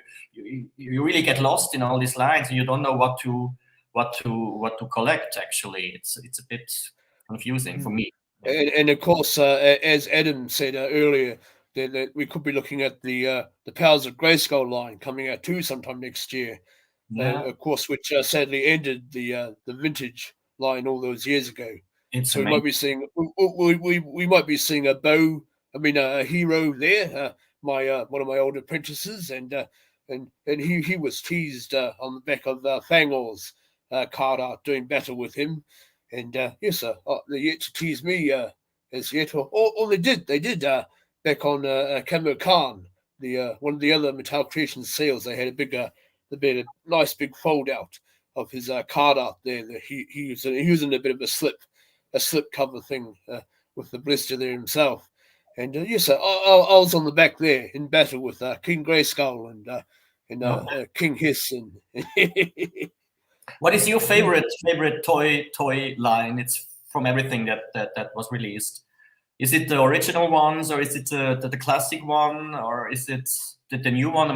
You really get lost in all these lines, and you don't know what to collect. Actually, it's a bit confusing for me. And of course, as Adam said earlier, that we could be looking at the Powers of Grayskull line coming out too sometime next year. Of course, which sadly ended the vintage line all those years ago. So we might be seeing we might be seeing a hero there. One of my old apprentices, and he was teased on the back of Fangor's card art, doing battle with him. And yes, they yet to tease me as yet, or they did back on Camo Khan, the one of the other Mattel Creations sales. They had a nice big fold out of his card art there. That he was in a bit of a slip cover thing with the blister there himself. And yes, I was on the back there in battle with King Grayskull and King Hiss. And what is your favorite toy line? It's from everything that was released. Is it the original ones, or is it the classic one, or is it the new one?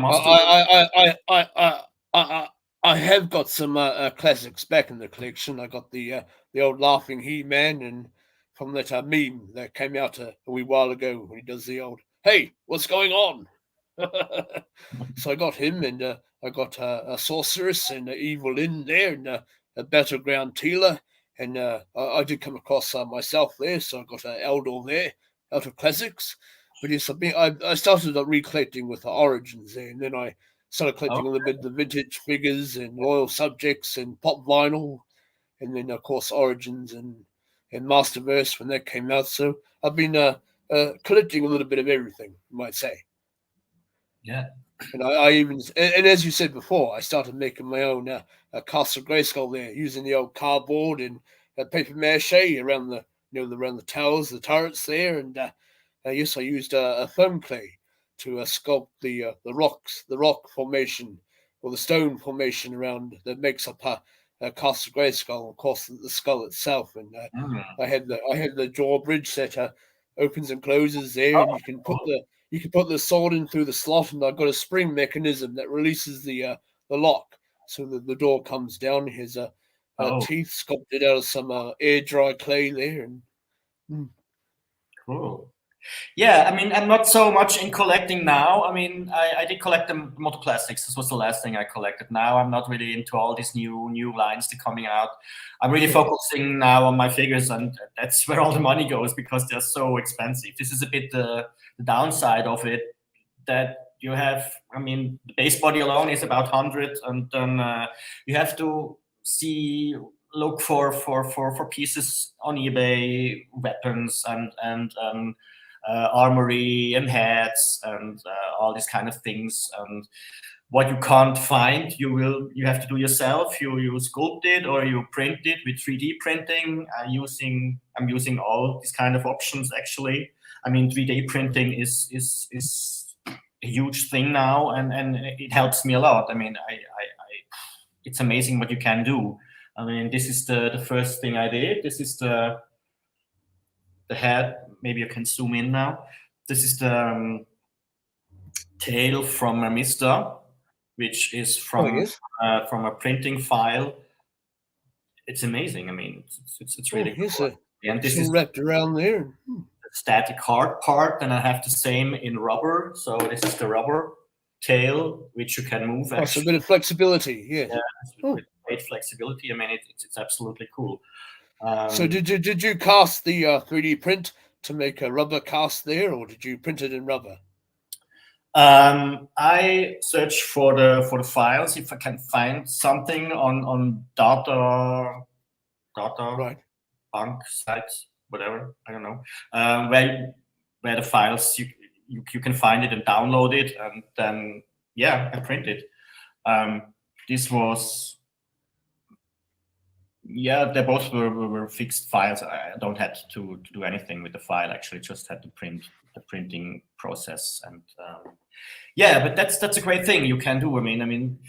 I have got some classics back in the collection. I got the old laughing He-Man, and from that meme that came out a wee while ago when he does the old "Hey, what's going on?" So I got him, and I got a sorceress and Evil in there, and a battleground Teela, and I did come across myself there, so I got Eldor there out of classics. But yes, I started recollecting with the Origins there, and then I started collecting a little bit of the vintage figures and Royal Subjects and pop vinyl, and then of course Origins and Masterverse when that came out. So I've been collecting a little bit of everything, you might say. Yeah. And I even, and as you said before, I started making my own Castle Grayskull there, using the old cardboard and paper mache around the around the towers, the turrets there, and yes, I used a foam clay to sculpt the rock formation or the stone formation around that makes up a Castle Grayskull, of course, the skull itself, and I had the drawbridge that opens and closes there, and you can put the sword in through the slot, and I've got a spring mechanism that releases the lock, so that the door comes down. His teeth sculpted out of some air dry clay there, and Cool. Yeah, I mean, I'm not so much in collecting now. I mean, I did collect the Motoplastics. This was the last thing I collected. Now I'm not really into all these new lines that are coming out. I'm really focusing now on my figures, and that's where all the money goes because they're so expensive. This is a bit the downside of it, that you have, I mean, the base body alone is about 100, and then you have to look for pieces on eBay, weapons and armory and hats and all these kind of things. And what you can't find, you have to do yourself. You sculpt it or you print it with 3D printing. I'm using all these kind of options actually. I mean, 3D printing is a huge thing now, and it helps me a lot. I mean, it's amazing what you can do. I mean, this is the first thing I did. This is the head. Maybe you can zoom in now. This is the tail from a Mister, which is from a printing file. It's amazing. I mean, it's really cool. And this is wrapped around there. The static hard part, and I have the same in rubber. So this is the rubber tail, which you can move. It's a bit of flexibility, yeah. Great flexibility. I mean, it's absolutely cool. So did you cast the 3D print to make a rubber cast there, or did you print it in rubber? I search for the files if I can find something on data bank sites, whatever, I don't know, where the files you can find it and download it, and then I print it. This was they both were fixed files. I don't have to do anything with the file, actually, just had to print the printing process. And but that's a great thing you can do. I mean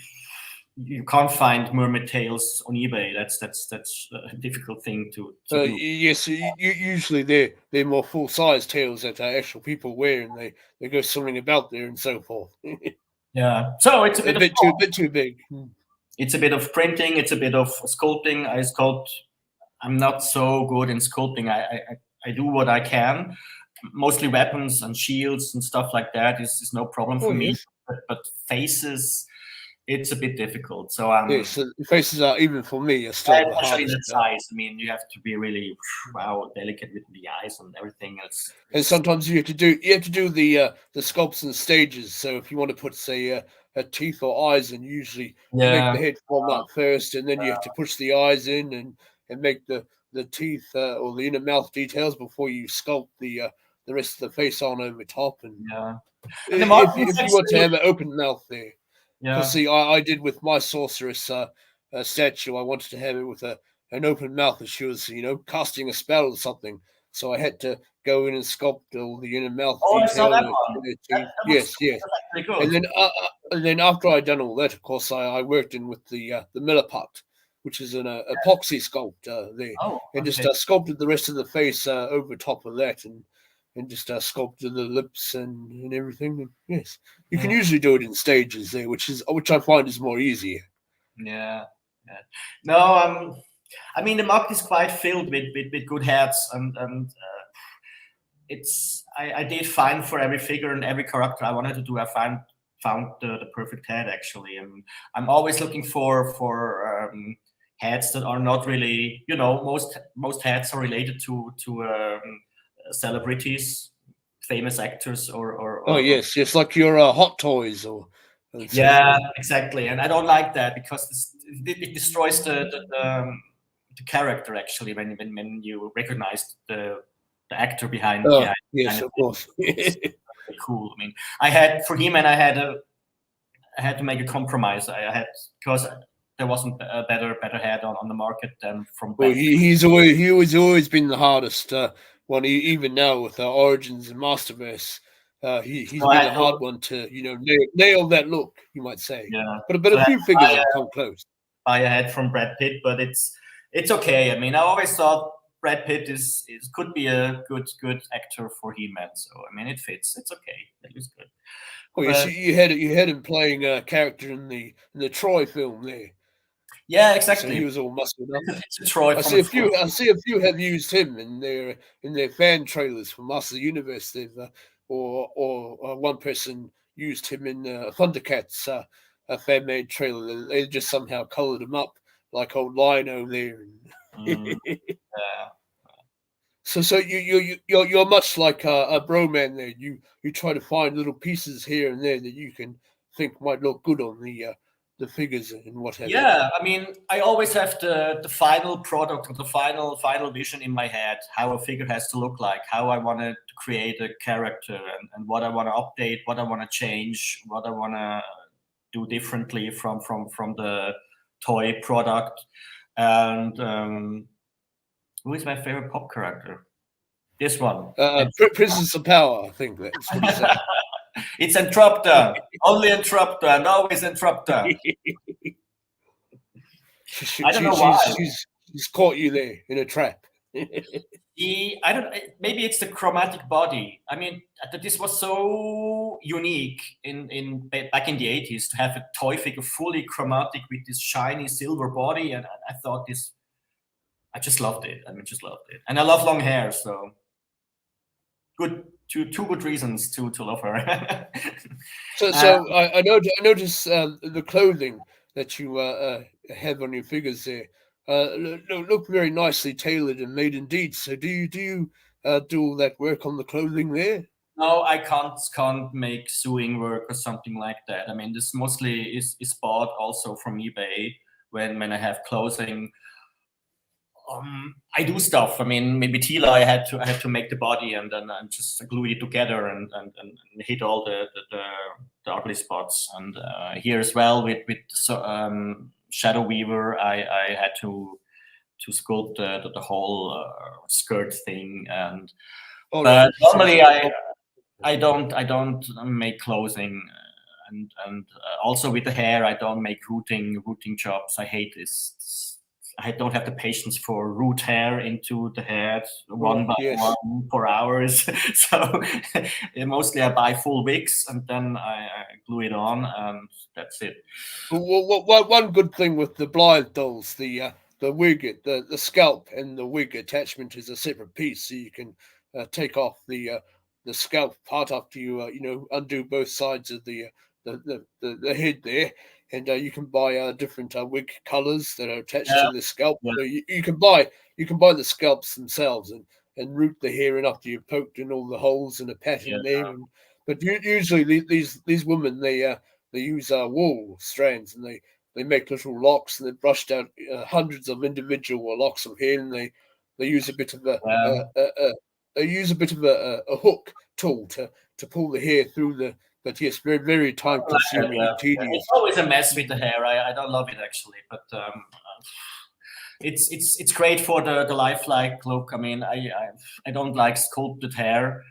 you can't find mermaid tails on eBay. That's a difficult thing to do. Yes, usually they're more full size tails that actual people wear, and they go swimming about there and so forth. Yeah, so it's a bit too big. It's a bit of printing. It's a bit of sculpting. I sculpt. I'm not so good in sculpting. I do what I can. Mostly weapons and shields and stuff like that is no problem for me. But faces, it's a bit difficult. So faces are, even for me, are still especially that size. I mean, you have to be really delicate with the eyes and everything else. And sometimes you have to do the sculpts and stages. So if you want to put, say, teeth or eyes in, usually make the head form up first, and then you have to push the eyes in and make the teeth or the inner mouth details before you sculpt the rest of the face on over top. And if you want to have an open mouth there, because see, I did with my sorceress statue. I wanted to have it with an open mouth, as she was, casting a spell or something. So I had to go in and sculpt all the inner mouth detail. I saw that one. Yes. And then after I'd done all that, of course, I worked in with the Milliput, which is an epoxy sculpt there, and just sculpted the rest of the face over top of that, and just sculpted the lips and everything. And yes, you can usually do it in stages there, which I find is more easier. Yeah. No, I mean, the MOC is quite filled with good heads, and I did find for every figure and every character I wanted to do. I found the perfect head, actually. I'm always looking for heads that are not really, most heads are related to celebrities, famous actors, or yes, like your Hot Toys or exactly. And I don't like that because it destroys the character, actually, when you recognize the actor behind. Yes, of course. Cool. I mean, I had for He-Man, I had had to make a compromise. I had, because there wasn't a better head on the market than from Well, Brad. he's always been the hardest one. Even now with Origins and Masterverse, he's So I been had a to, hard one to nail that look, you might say. yeah. But So a I had few to figures have come close. buy a head from Brad Pitt, but it's okay. I mean, I always thought Brad Pitt is could be a good actor for He-Man. So I mean, it fits. It's okay. It looks good. Well, But you had him playing a character in the Troy film there. yeah, So exactly. he was all muscled up. It's a Troy I from see a few have used him in their fan trailers for Master of the Universe. They've or one person used him in Thundercats, a fan made trailer. And they just somehow coloured him up like old Lino there. yeah. So you're much like a bro man there. You try to find little pieces here and there that you can think might look good on the figures and what have you. Yeah, I mean, I always have the final product or the final vision in my head, how a figure has to look like, how I want to create a character, and what I want to update, what I want to change, what I want to do differently from the toy product. And who is my favorite pop character? This one. Princess of Power, I think that's what he said. It's Entropter. Only Entropter and always Entropter. I don't know why. She's caught you there in a trap. I don't. Maybe it's the chromatic body. I mean, this was so unique in back in the 80s to have a toy figure fully chromatic with this shiny silver body, and I thought this. I just loved it. I mean, just loved it, and I love long hair, so good. Two good reasons to love her. So I notice the clothing that you have on your figures there look very nicely tailored and made indeed. So do you do all that work on the clothing there? No, I can't make sewing work or something like that. I mean, this mostly is bought also from eBay when I have clothing. I do stuff. I mean, maybe Tila, I had to make the body and then I just glued it together and hit all the ugly spots. And here as well with Shadow Weaver, I had to sculpt the whole skirt thing. And normally I don't make clothing. And also with the hair, I don't make rooting jobs. I hate this. I don't have the patience for root hair into the head one by one for hours. So mostly I buy full wigs and then I glue it on and that's it. Well, one good thing with the Blythe dolls, the wig, the scalp and the wig attachment is a separate piece, so you can take off the scalp part after you undo both sides of the head there. And you can buy different wig colors that are attached to the scalp. Yeah. So you can buy the scalps themselves and root the hair in after you've poked in all the holes and a pattern there. But usually these women they use wool strands and they make little locks and they've brushed out hundreds of individual locks of hair and they use a bit of a hook tool to pull the hair through the. But yes, very, very time consuming and tedious. It's always a mess with the hair. I don't love it actually, but it's great for the lifelike look. I mean, I don't like sculpted hair.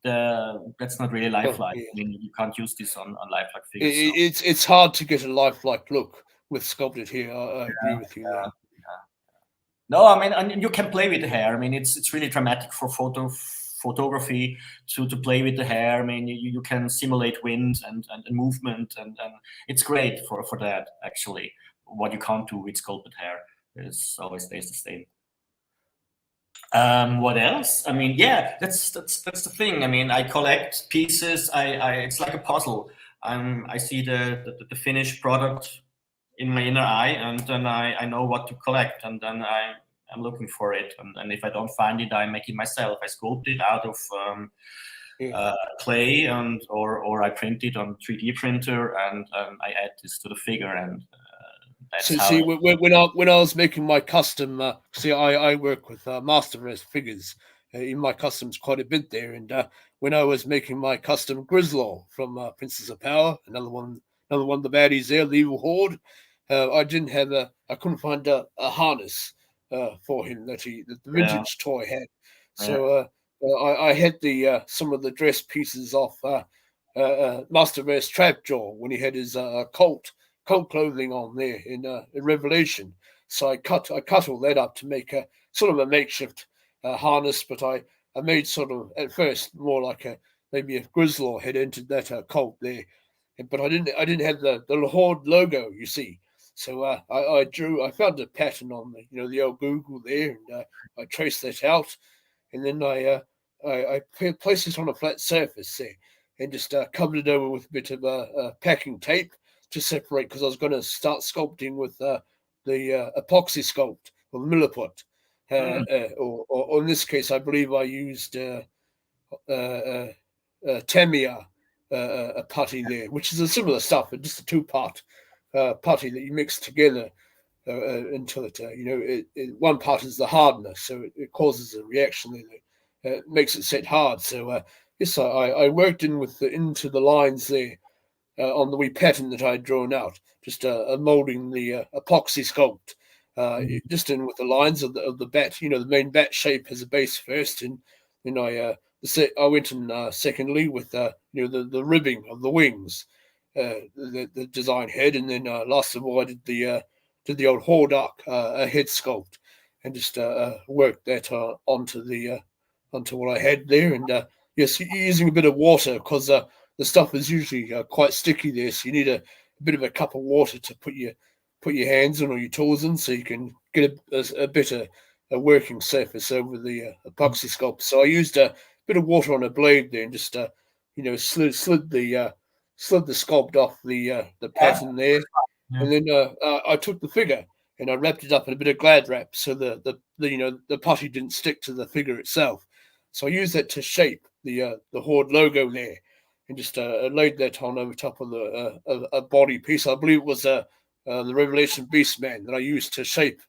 That's not really lifelike. I mean, you can't use this on lifelike figures. It's hard to get a lifelike look with sculpted hair. I agree with you. Yeah. No, I mean, and you can play with the hair. I mean, it's really dramatic for photography to play with the hair. I mean, you can simulate wind and movement, and it's great for that actually. What you can't do with sculpted hair is always stays the same. What else? I mean, yeah, that's the thing. I mean, I collect pieces. It's like a puzzle. I see the finished product in my inner eye, and then I know what to collect, and then I'm looking for it, and if I don't find it, I make it myself. I sculpt it out of clay, or I print it on 3D printer, and I add this to the figure, and that's so how. See, when I was making my custom, I work with Masterversal-Figures in my customs quite a bit there, and when I was making my custom Grislaw from Princess of Power, another one another one of the baddies there, the Evil Horde. I didn't have I couldn't find a harness for him that the vintage toy had. So I had the some of the dress pieces off Masterverse Trapjaw when he had his cult clothing on there in Revelation. So I cut all that up to make a sort of a makeshift harness, but I made sort of at first more like maybe a Grizzlaw had entered that cult there, but I didn't have the Horde logo, you see. So I found a pattern on the old Google there, and I traced that out, and then I placed it on a flat surface there, and just covered it over with a bit of packing tape to separate, because I was going to start sculpting with the epoxy sculpt or milliput, or in this case, I believe I used Tamiya a putty there, which is a similar stuff, but just a two-part putty that you mix together until one part is the hardness, so it causes a reaction that makes it set hard. So yes, I worked into the lines there on the wee pattern that I had drawn out, just molding the epoxy sculpt, just in with the lines of the bat. The main bat shape has a base first, and then I went in secondly with the ribbing of the wings, the design head, and then last of all I did the old Hordak head sculpt, and just worked that onto what I had there, and yes, using a bit of water, because the stuff is usually quite sticky there, so you need a bit of a cup of water to put your hands on or your tools in, so you can get a better working surface over the epoxy sculpt. So I used a bit of water on a blade there, and just slid the sculpt off the pattern there, and then I took the figure and I wrapped it up in a bit of Glad wrap, so the putty didn't stick to the figure itself. So I used that to shape the Horde logo there, and just laid that on over top of a body piece. I believe it was the Revelation Beastman that I used to shape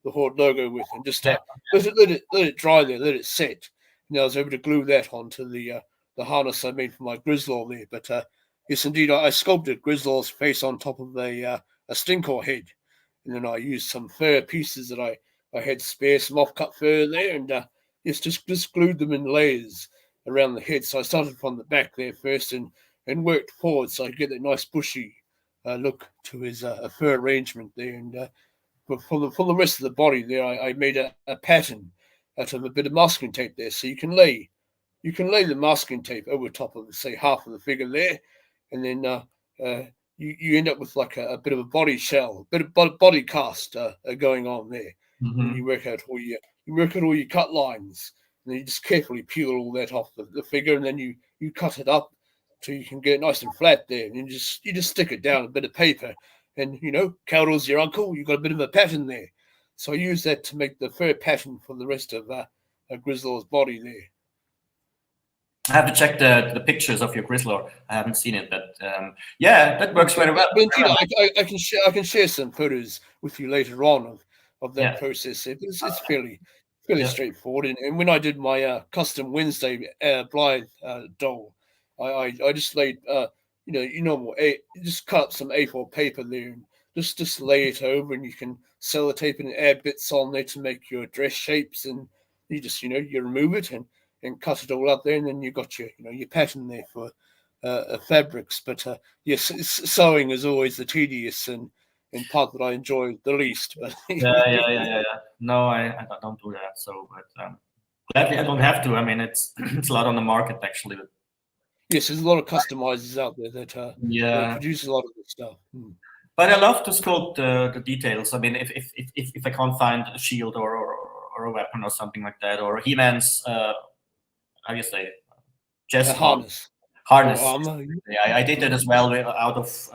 the Horde logo with, and just let it dry there, let it set. And I was able to glue that onto the harness I made for my Grizzlaw there. But yes, indeed, I sculpted Grizzlaw's face on top of a Stinkor head, and then I used some fur pieces that I had spare, some off-cut fur there, and yes, just glued them in layers around the head. So I started from the back there first, and worked forward so I could get that nice bushy look to his fur arrangement there. And but for the rest of the body there, I made a pattern out of a bit of masking tape there, so you can lay the masking tape over top of, say, half of the figure there, and then you end up with like a bit of a body shell, a bit of body cast going on there. Mm-hmm. And you work out all your cut lines, and then you just carefully peel all that off the figure, and then you cut it up so you can get it nice and flat there, and you just stick it down a bit of paper, and Cowdell's your uncle, you've got a bit of a pattern there. So I use that to make the fur pattern for the rest of Grizzlaw's body there. I have to check the pictures of your Grizzlaw. I haven't seen it, but yeah, that works very well. But indeed, I can share some photos with you later on of that process. It's fairly straightforward. And when I did my custom Wednesday Blythe doll, I just laid just cut up some A4 paper there and just lay it over, and you can sellotape and add bits on there to make your dress shapes, and you just you remove it and cut it all up there, and then you got your pattern there for fabrics. But yes, sewing is always the tedious and part that I enjoy the least. But yeah. No, I don't do that. So, but gladly I don't have to. I mean, it's a lot on the market actually. Yes, there's a lot of customizers out there that produce a lot of this stuff. But I love to sculpt the details. I mean, if I can't find a shield or a weapon or something like that, or He-Man's how do you say, chest harness. Yeah, I did that as well out of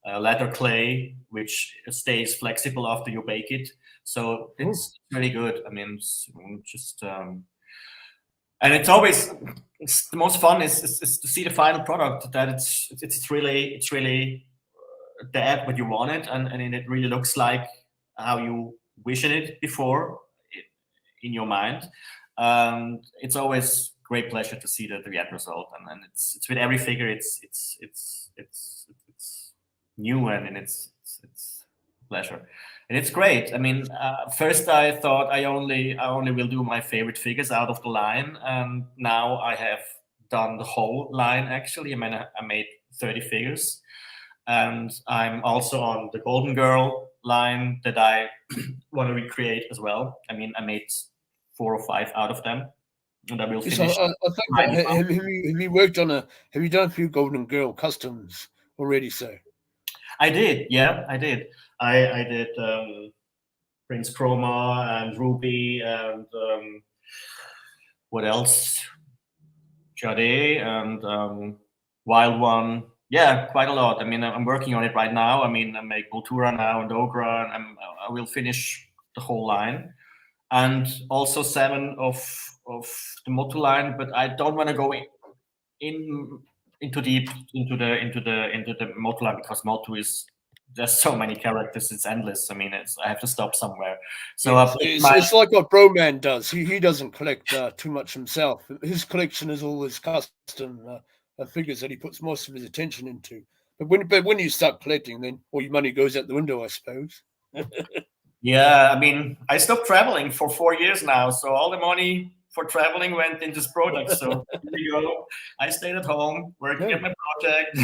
leather clay, which stays flexible after you bake it. So it's really good. I mean, it's just and it's always the most fun is to see the final product, that it's really that what you wanted, and it really looks like how you visioned it before in your mind. It's always great pleasure to see the end result, and it's with every figure. It's new and it's pleasure. And it's great. I mean, first I thought I only will do my favorite figures out of the line, and now I have done the whole line actually. I mean, I made 30 figures, and I'm also on the Golden Girl line that I want to recreate as well. I mean, I made 4 or 5 out of them, and I will Yes, finish. I think have you worked on have you done a few Golden Girl customs already, sir? I did, yeah, I did. I did Prince Chroma and Ruby and what else? Jade and Wild One. Yeah, quite a lot. I mean, I'm working on it right now. I mean, I make Voltura now and Ogra, and I will finish the whole line, and also 7 of the Motu line. But I don't want to go into deep into the Motu line because Motu is there's so many characters, it's endless. I mean, I have to stop somewhere. So it's like what Broman does. He doesn't collect too much himself. His collection is all his custom figures that he puts most of his attention into. But when you start collecting, then all your money goes out the window, I suppose. Yeah, I mean, I stopped traveling for 4 years now, so all the money for traveling went into this project. So here you go. I stayed at home working at my project.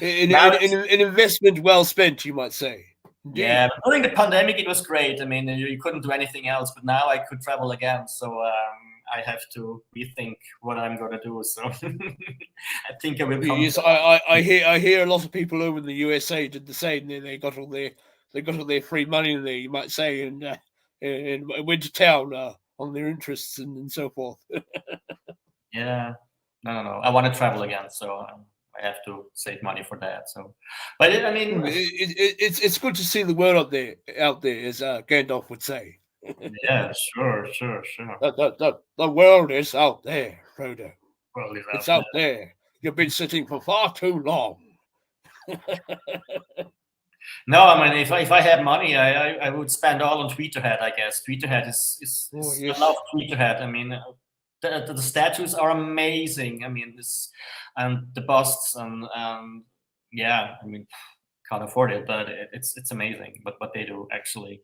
An investment well spent, you might say. Indeed. Yeah, during the pandemic, it was great. I mean, you couldn't do anything else, but now I could travel again. So I have to rethink what I'm going to do. So I think I will come. Yes, I hear a lot of people over in the USA did the same. They got all their free money there, you might say, and went to town on their interests and so forth. Yeah, no. I want to travel again, so I have to save money for that. So, but I mean, it's good to see the world out there, as Gandalf would say. Yeah, sure. The world is out there, Frodo. World is it's out there. You've been sitting for far too long. No, I mean, if I had money, I would spend all on Tweeterhead, I guess. Tweeterhead is yes. I love Tweeterhead. I mean, the statues are amazing. I mean, and the busts and yeah, I mean, can't afford it, but it's amazing. But what they do actually.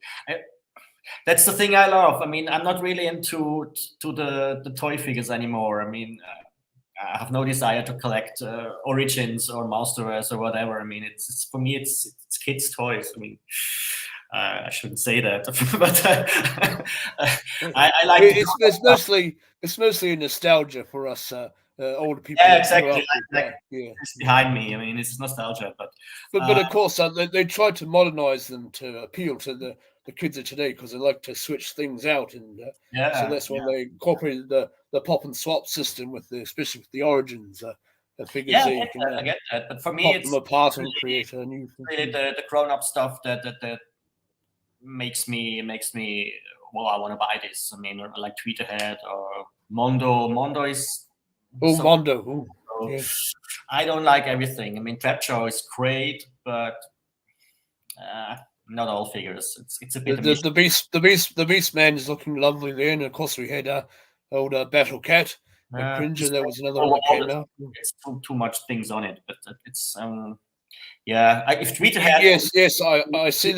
That's the thing I love. I mean, I'm not really into the toy figures anymore. I mean, I have no desire to collect Origins or Masterverse or whatever. I mean, it's for me, it's kids' toys. I mean, I shouldn't say that, but I like. It's mostly a nostalgia for us older people. Yeah, exactly. It's behind me. I mean, it's nostalgia, but of course they try to modernize them to appeal to the kids of today because they like to switch things out, and so that's why they incorporated the pop and swap system especially with the Origins figures. Yeah, I get that, but for me, it's them apart and create a new. Really, the grown-up stuff that makes me. Well, I want to buy this. I mean, like Tweeterhead or Mondo. Mondo is. Oh, Mondo. Ooh, so yes. I don't like everything. I mean, Trapjaw is great, but not all figures. It's a bit. The Beast Man is looking lovely there, and of course we had old Battle Cat. Cringer, that was another one that came out. It's too much things on it, but it's yeah. If Twitter had yes, I see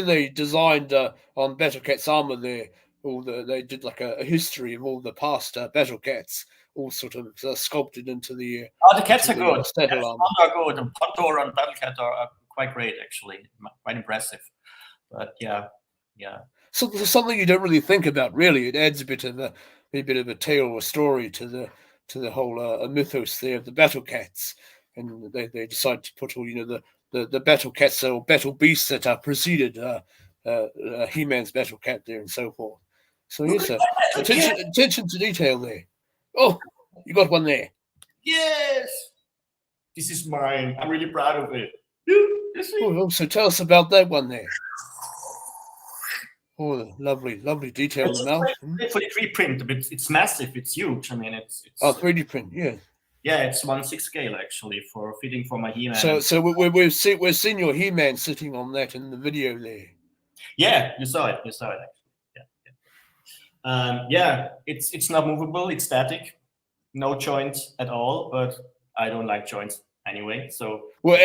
they designed on Battle Cat's armor there. They did like a history of all the past Battle Cats, all sort of sculpted into the. The cats are good. Cats are good. And Pontor and Battle Cat are quite great, actually, quite impressive. But yeah. So something you don't really think about, really. It adds a bit of a tale or a story to the whole mythos there of the Battle Cats, and they decide to put all the Battle Cats or Battle Beasts that are preceded He-Man's Battle Cat there and so forth. So yes, attention to detail there. Oh, you got one there. Yes, this is mine. I'm really proud of it. Oh, so tell us about that one there. Oh, lovely detail in the mouth. It's for the 3D print, but it's massive. It's huge. I mean, it's 3D print, yeah. Yeah, it's 1/6 scale actually for fitting for my He-Man. So we've seen your He-Man sitting on that in the video there. Yeah, you saw it actually. Yeah. It's not movable. It's static, no joints at all. But I don't like joints anyway. So Well,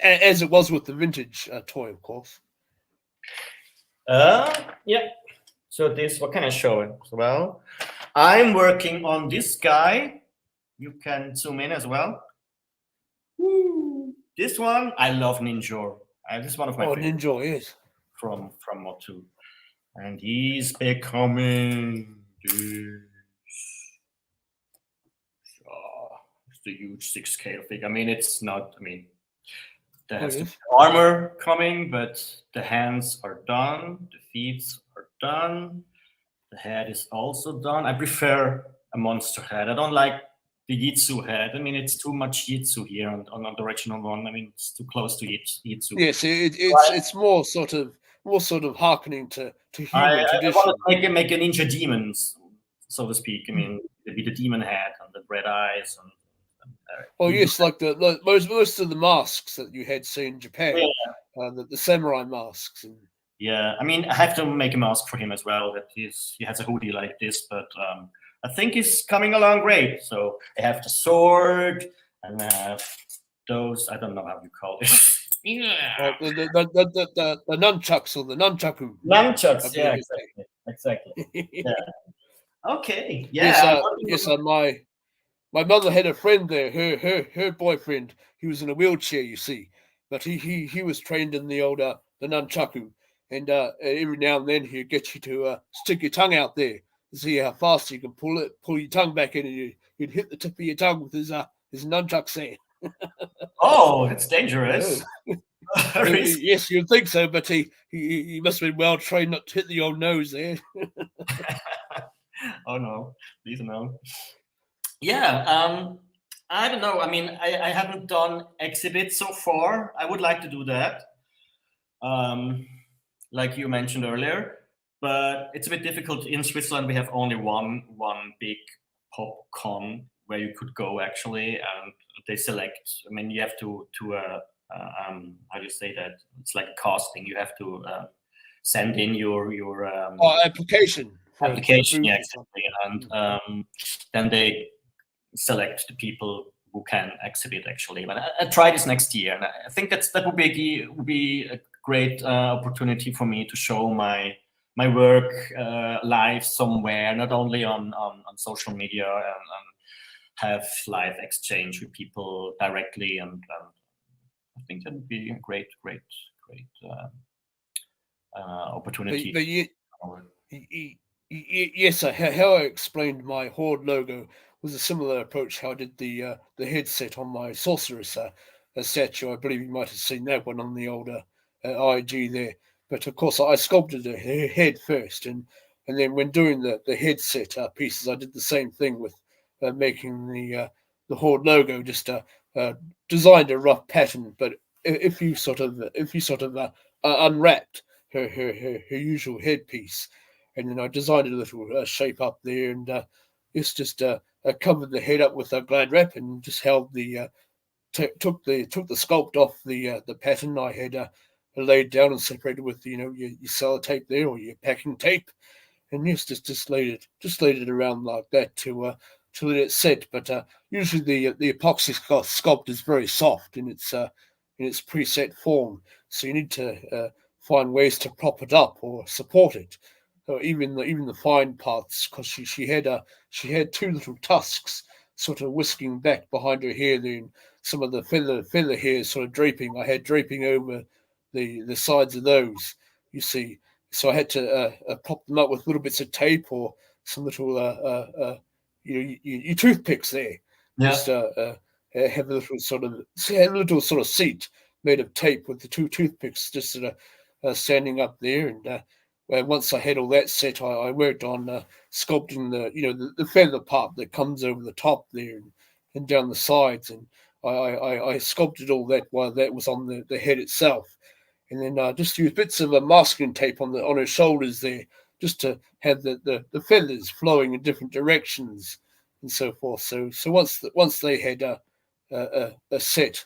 as it was with the vintage toy, of course. yeah. So this, what can I show it? Well, I'm working on this guy. You can zoom in as well. Woo. This one, I love Ninja. This is one of my favorites Ninja, yes. from Motu, and he's becoming this. It's the huge 6 scale figure. I mean, it's not. I mean, there has to be armor coming, but the hands are done. The feet are done. The head is also done. I prefer a monster head. I don't like the Yitsu head. I mean, it's too much Yitsu here on the original one. I mean, it's too close to Yitsu. Yes, it's more sort of hearkening to human tradition. I want to make a ninja demons, so to speak. I mean, it'd be the demon head and the red eyes and yes, like most of the masks that you had seen in Japan, the samurai masks. Yeah, I mean, I have to make a mask for him as well. That he has a hoodie like this, but I think he's coming along great. So I have the sword, and I have those. I don't know how you call it. The nunchucks or the nunchaku. Nunchucks, yeah, exactly. Yeah. Okay. Yeah. Yes. My mother had a friend there. Her boyfriend. He was in a wheelchair, you see, but he was trained in the old the nunchaku, and every now and then he'd get you to stick your tongue out there to see how fast you can pull your tongue back in, and you'd hit the tip of your tongue with his nunchucks there. Oh, it's dangerous. Yes, you'd think so, but he must have been well trained not to hit the old nose there. Oh no, please no. Yeah, I don't know. I mean, I haven't done exhibits so far. I would like to do that, like you mentioned earlier, but it's a bit difficult. In Switzerland, we have only one big pop con where you could go actually, and they select. I mean, you have to how do you say that? It's like a casting. You have to send in your application. Application, yeah, exactly. And then they select the people who can exhibit actually. But I try this next year, and I think that would be a great opportunity for me to show my work live somewhere, not only on social media, and have live exchange with people directly. And I think that would be a great opportunity. Yes, how I explained my Horde logo was a similar approach. How I did the headset on my Sorceress statue. I believe you might have seen that one on the older IG there. But of course, I sculpted her head first, and then when doing the headset pieces, I did the same thing with making the Horde logo. Just designed a rough pattern, but if you sort of unwrapped her usual headpiece, and then I designed a little shape up there, and just covered the head up with a Glad wrap, and just held the took the sculpt off the pattern I had laid down and separated with your sellotape there, or your packing tape, and just laid it around like that to let it set. But usually the epoxy sculpt is very soft in its preset form, so you need to find ways to prop it up or support it. Even the fine parts, because she had two little tusks sort of whisking back behind her hair there, and some of the feather hair sort of draping. I had draping over the sides of those, you see. So I had to prop them up with little bits of tape or some little your toothpicks there. Yeah. Just have a little sort of seat made of tape with the two toothpicks just sort of standing up there. And once I had all that set, I worked on sculpting the feather part that comes over the top there and down the sides, and I sculpted all that while that was on the head itself, and then just used bits of masking tape on her shoulders there, just to have the feathers flowing in different directions and so forth. So once they had a set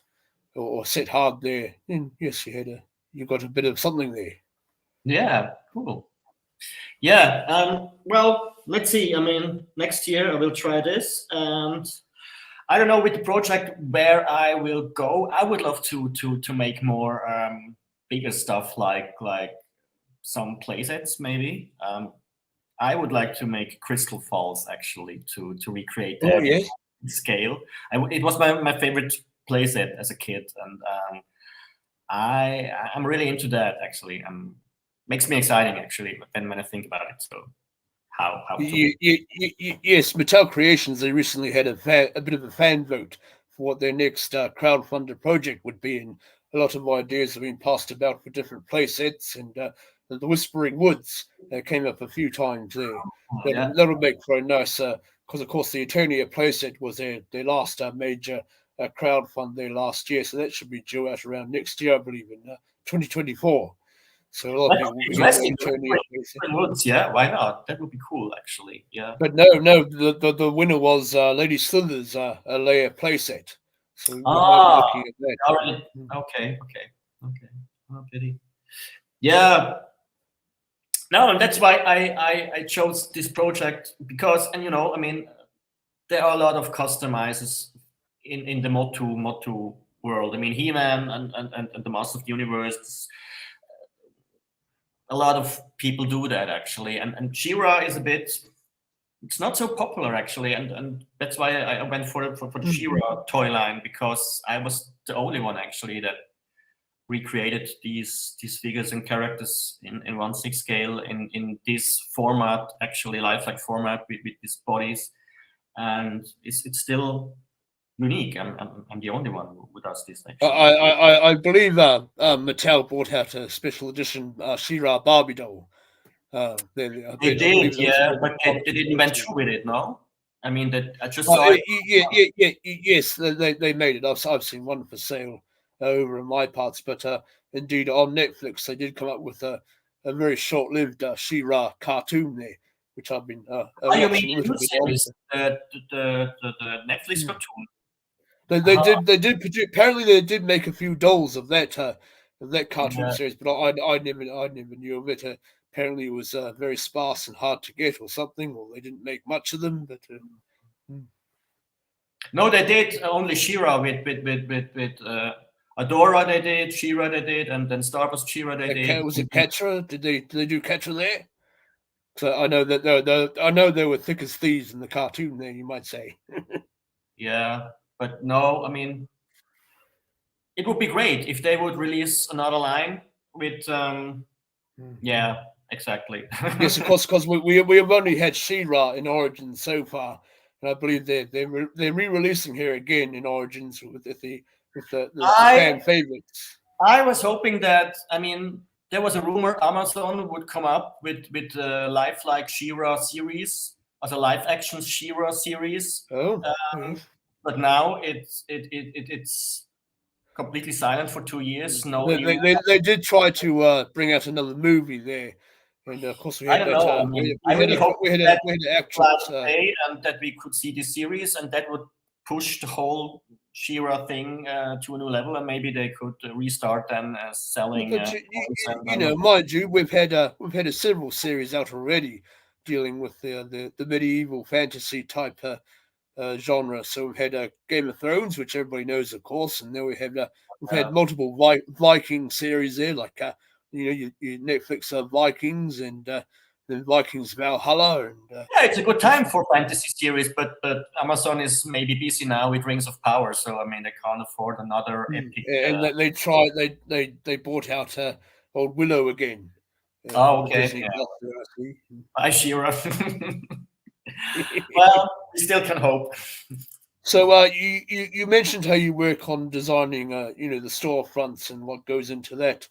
or set hard there, then yes, you got a bit of something there. Yeah, cool. Yeah, well, let's see. I mean, next year I will try this, and I don't know with the project where I will go. I would love to make more bigger stuff like some playsets maybe. I would like to make Crystal Falls actually to recreate Oh that yes. in scale. It was my favorite playset as a kid, and I'm really into that actually. Makes me exciting actually when I think about it. So how to Yes, Mattel Creations. They recently had a bit of a fan vote for what their next crowdfunded project would be, and a lot of ideas have been passed about for different play sets. And the Whispering Woods came up a few times there. yeah. That'll make for a nice, because of course the Eternia playset was their last major crowdfund there last year, so that should be due out around next year, I believe, in 2024. So a lot of That's people will be getting interesting. the Eternia playset. Woods, yeah, why not? That would be cool, actually. Yeah. But no, the winner was Lady Slither's a layer playset. So we might be Ah, looking at that. already. Mm. Okay. Oh, pity. Yeah. No, and that's why I chose this project because, and I mean, there are a lot of customizers in the Motu world. I mean, He-Man and the Master of the Universe. A lot of people do that actually, and She-Ra is a bit. It's not so popular actually, and that's why I went for the She-Ra toy line, because I was the only one actually that recreated these figures and characters in 1/6 scale in this format, actually lifelike format with these bodies, and it's still unique. I'm the only one who does this actually. I believe Mattel brought out a special edition She-Ra Barbie doll. They I did, believe that was yeah, one of but the they didn't went through with it, no? I mean, that I just Oh, saw it. yes, they made it. I've seen one for sale over in my parts, but indeed on Netflix they did come up with a very short-lived She-Ra cartoon there, which I've been Oh, you mean watching a the little new bit series, of. the Netflix Hmm. cartoon? They did produce, apparently they did make a few dolls of that cartoon Yeah. series, but I never knew of it. Apparently it was very sparse and hard to get or something, or they didn't make much of them. But hmm. No, they did only She-Ra with Adora. They did She-Ra. They did, and then Star Wars She-Ra. They did. Was it Ketra? Did they do Ketra there? So I know that I know they were thick as thieves in the cartoon. There, you might say. Yeah, but no, I mean, it would be great if they would release another line with. Yeah, exactly. Yes, of course, because we have only had She-Ra in Origins so far, and I believe they're re-releasing her again in Origins with the I fan favorites. I was hoping that, I mean, there was a rumor Amazon would come up with a lifelike She-Ra series, as a live action She-Ra series, Oh, yes. but now it's completely silent for 2 years. No They, new. they, they, they did try to bring out another movie there, and of course we I had don't that. know. I mean, I We had really a hope we had a that we had an glad actress. to pay and that we could see this series, and that would push the whole She-Ra thing to a new level, and maybe they could restart then selling. But mind you, we've had a several series out already dealing with the medieval fantasy type genre. So we've had Game of Thrones, which everybody knows, of course, and then we've had multiple Viking series there, like your Netflix Vikings and then Vikings Valhalla, and Yeah, it's a good time for fantasy series, but Amazon is maybe busy now with Rings of Power, so I mean they can't afford another epic. and they tried they bought out old Willow again. Oh, On okay, Disney yeah. Plus, there, I see. Bye, Shira. Well, we still can hope. So you mentioned how you work on designing the storefronts and what goes into that.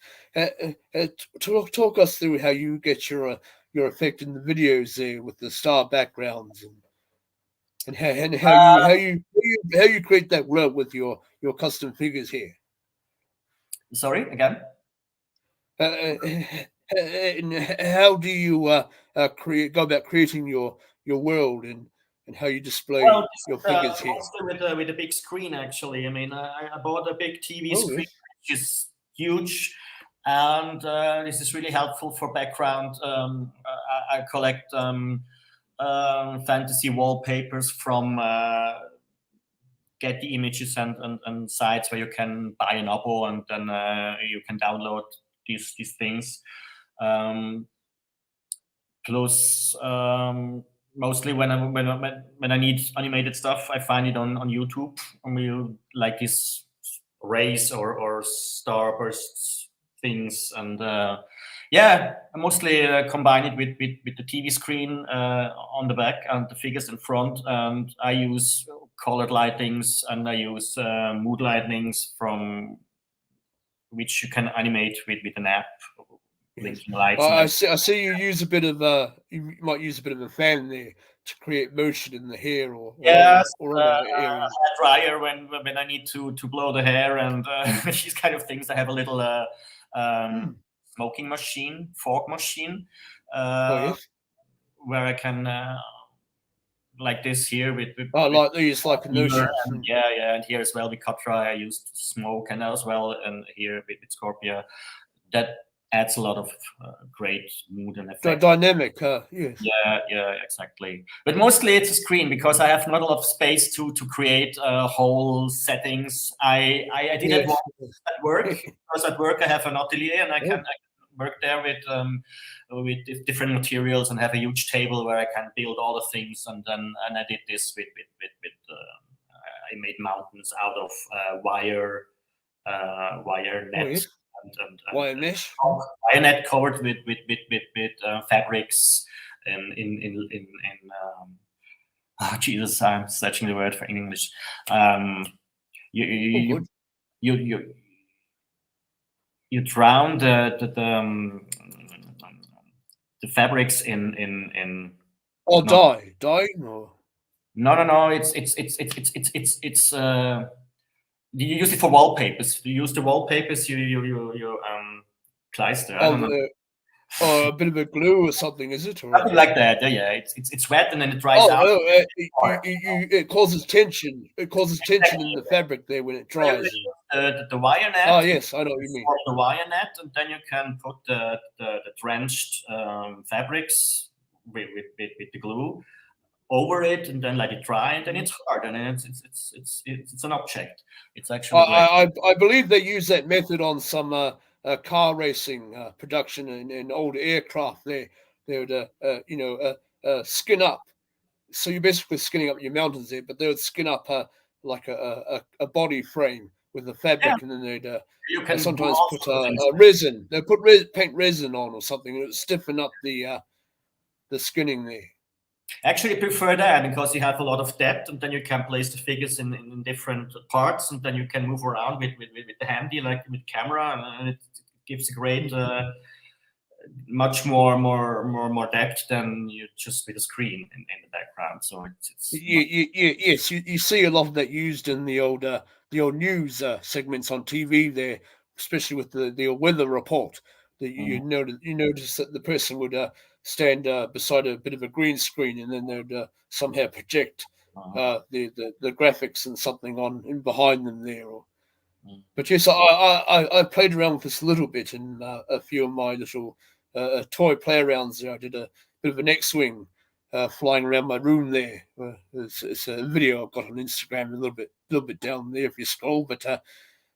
Talk us through how you get your effect in the videos there with the star backgrounds and how you create that world with your custom figures here. Sorry again. And how do you go about creating your world and how you display Well, your figures here? mostly with a big screen. Actually, I mean, I bought a big TV Oh, screen, yes. which is huge, and this is really helpful for background. I collect fantasy wallpapers from get the images and sites where you can buy an abo, and then you can download these things. Plus, mostly when I need animated stuff, I find it on YouTube. Like this race or starbursts things, and I mostly combine it with the TV screen on the back and the figures in front, and I use colored lightings, and I use mood lightnings from which you can animate with an app. Blinking lights. I see you use a bit of you might use a bit of a fan there to create motion in the hair or other areas. A dryer when I need to blow the hair, and these kind of things. I have a little smoking machine, fork machine, where I can like this here with like these, like a notion. And and here as well with Katra I used smoke, and as well and here with Scorpia. That adds a lot of great mood and effect. Dynamic, yes. Yeah, exactly. But mostly it's a screen, because I have not a lot of space to create whole settings. I did it once at work, because at work I have an atelier, and I can work there with different materials and have a huge table where I can build all the things. And I did this with I made mountains out of wire net. And wire mesh, wire net covered with fabrics Jesus, I'm searching the word for in English. You drown the fabrics in dyeing or no. It's you use it for wallpapers. You use the wallpapers. You kleister. Or a bit of a glue or something, is it? Something like that. Yeah. It's wet and then it dries out. It causes tension. It causes tension in the fabric there when it dries. The wire net. Oh yes, I know what you mean. The wire net, and then you can put the drenched fabrics with the glue over it, and then let it dry, and then it's hard, and then it's an object. It's actually. I believe they use that method on some car racing production in old aircraft. They would skin up. So you're basically skinning up your mountains there, but they would skin up like a body frame with the fabric, and then they'd sometimes put resin. They put paint resin on or something, and it would stiffen up the skinning there. Actually prefer that, because you have a lot of depth, and then you can place the figures in different parts, and then you can move around with the handy, like with camera, and it gives a great much more depth than you just with a screen in the background. So it's yes, you see a lot of that used in the old news segments on TV there, especially with the weather report. That you notice that the person would stand beside a bit of a green screen, and then they'd somehow project the graphics and something on in behind them there. But yes, I played around with this a little bit in a few of my little toy play arounds there. I did a bit of an X-wing flying around my room there. It's a video I've got on Instagram, a little bit down there if you scroll. But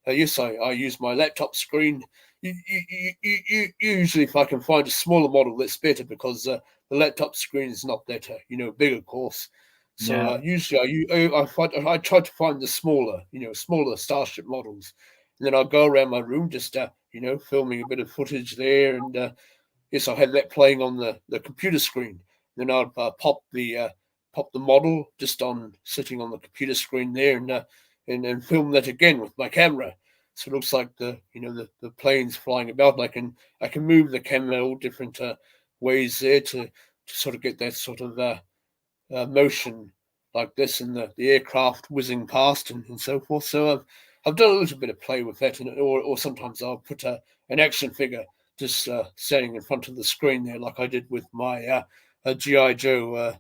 yes, I use my laptop screen. Usually, if I can find a smaller model, that's better, because the laptop screen is not that big, of course. So usually I try to find the smaller Starship models, and then I'll go around my room just filming a bit of footage there, and yes, I have that playing on the computer screen. Then I'll pop the model just sitting on the computer screen there, and film that again with my camera. So it looks like the planes flying about. And I can move the camera all different ways there to sort of get that sort of motion like this, and the aircraft whizzing past and so forth. So I've done a little bit of play with that, or sometimes I'll put an action figure just standing in front of the screen there, like I did with my G.I. Joe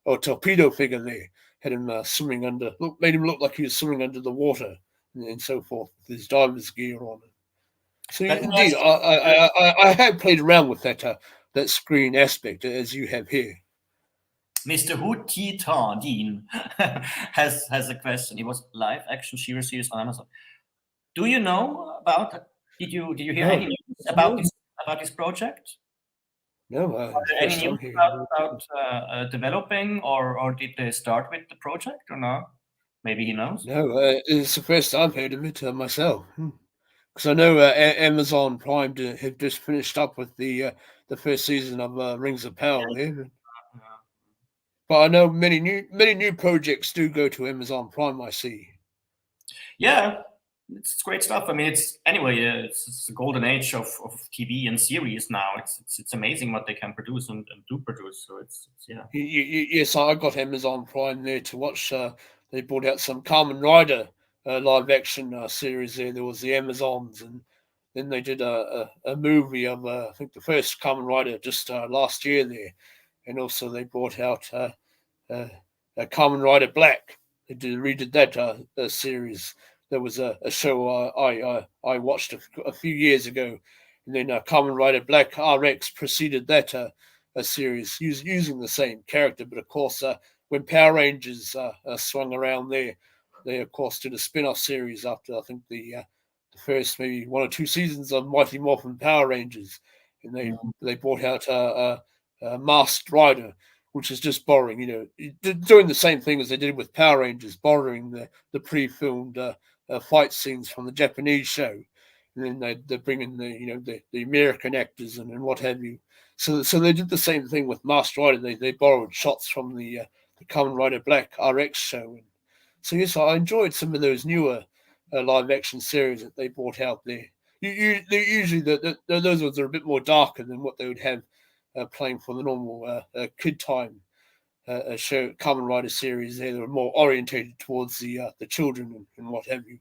or torpedo figure there. Had him swimming under. Made him look like he was swimming under the water, and so forth, with his diver's gear on. So indeed, I have played around with that screen aspect, as you have here. Mr. Hoot T. Dean has a question. It was live action series on Amazon. Do you know about? Did you hear any news about this project? No, Any news about developing, or did they start with the project or not? Maybe he knows. No, it's the first I've heard of it myself. Because I know Amazon Prime have just finished up with the first season of Rings of Power here. But I know many new projects do go to Amazon Prime. I see. Yeah, it's great stuff. I mean, it's the golden age of TV and series now. It's amazing what they can produce and do produce. So it's Yes, I got Amazon Prime there to watch. They brought out some Kamen Rider live action series there. There was the Amazons, and then they did a movie of I think the first Kamen Rider just last year there, and also they brought out Kamen Rider Black. They redid that series. There was a show I watched a few years ago, and then Kamen Rider Black RX preceded that a series using the same character. But of course, when Power Rangers swung around there, they of course did a spin-off series after I think the first maybe 1 or 2 seasons of Mighty Morphin Power Rangers, and they brought out Masked Rider, which is just borrowing, doing the same thing as they did with Power Rangers, borrowing the pre-filmed fight scenes from the Japanese show, and then they bring in the American actors and what have you. So they did the same thing with Masked Rider. They borrowed shots from the Kamen Rider Black RX show. And so yes, I enjoyed some of those newer live action series that they brought out there. Usually those ones are a bit more darker than what they would have playing for the normal kid time show Kamen Rider series. They were more orientated towards the children and what have you.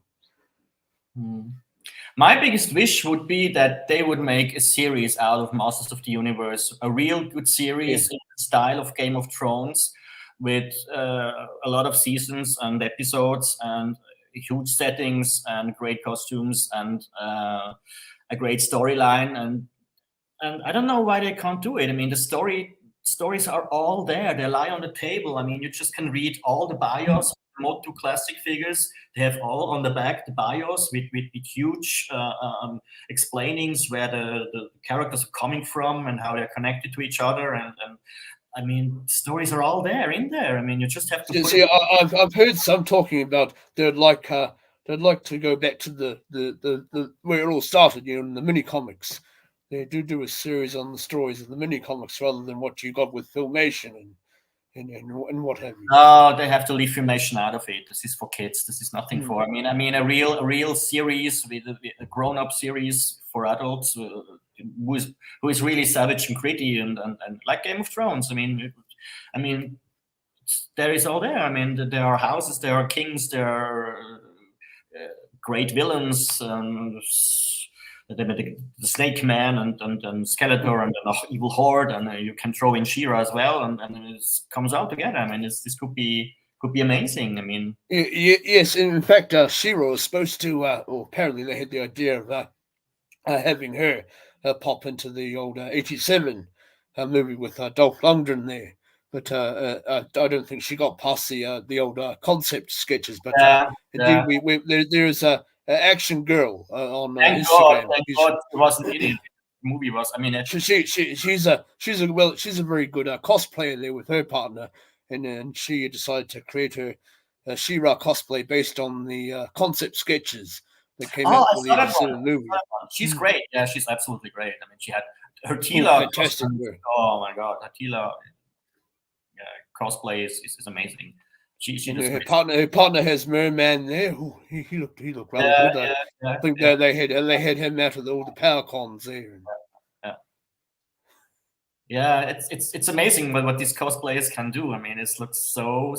My biggest wish would be that they would make a series out of Masters of the Universe, a real good series in the style of Game of Thrones, with a lot of seasons and episodes and huge settings and great costumes and a great storyline. And I don't know why they can't do it. I mean, the stories are all there. They lie on the table. I mean, you just can read all the bios. Motu classic figures, they have all on the back the bios with huge explainings where the characters are coming from and how they're connected to each other, and I mean, stories are all there in there. I mean, you just have to see. I've heard some talking about they'd like to go back to the where it all started, in the mini comics. They do a series on the stories of the mini comics rather than what you got with Filmation and what have you. No, they have to leave Filmation out of it. This is for kids. This is nothing for. I mean, a real series with a grown-up series for adults who is really savage and gritty and like Game of Thrones. I mean, there is all there. I mean, there are houses, there are kings, there are great villains. The Snake Man and Skeletor and the Evil Horde, and you can throw in She-Ra as well, and it comes out together. I mean, this could be amazing. I mean, yes, in fact, She-Ra was supposed to, or apparently they had the idea of having her pop into the old 87 movie with Dolph Lundgren there, but I don't think she got past the old concept sketches. But indeed, there is a Action Girl on Instagram. Thank God it wasn't in it. The movie was. I mean, she's a very good cosplayer there with her partner, and she decided to create her She-Ra cosplay based on the concept sketches that came out for the movie. She's great. Yeah, she's absolutely great. I mean, she had her Tila. Fantastic. Oh my God, her Tila cosplay is amazing. Her partner has Merman there. Ooh, he looked rather good. I think they had him out of all the power cons there. Yeah, it's amazing what these cosplayers can do. I mean, it looks so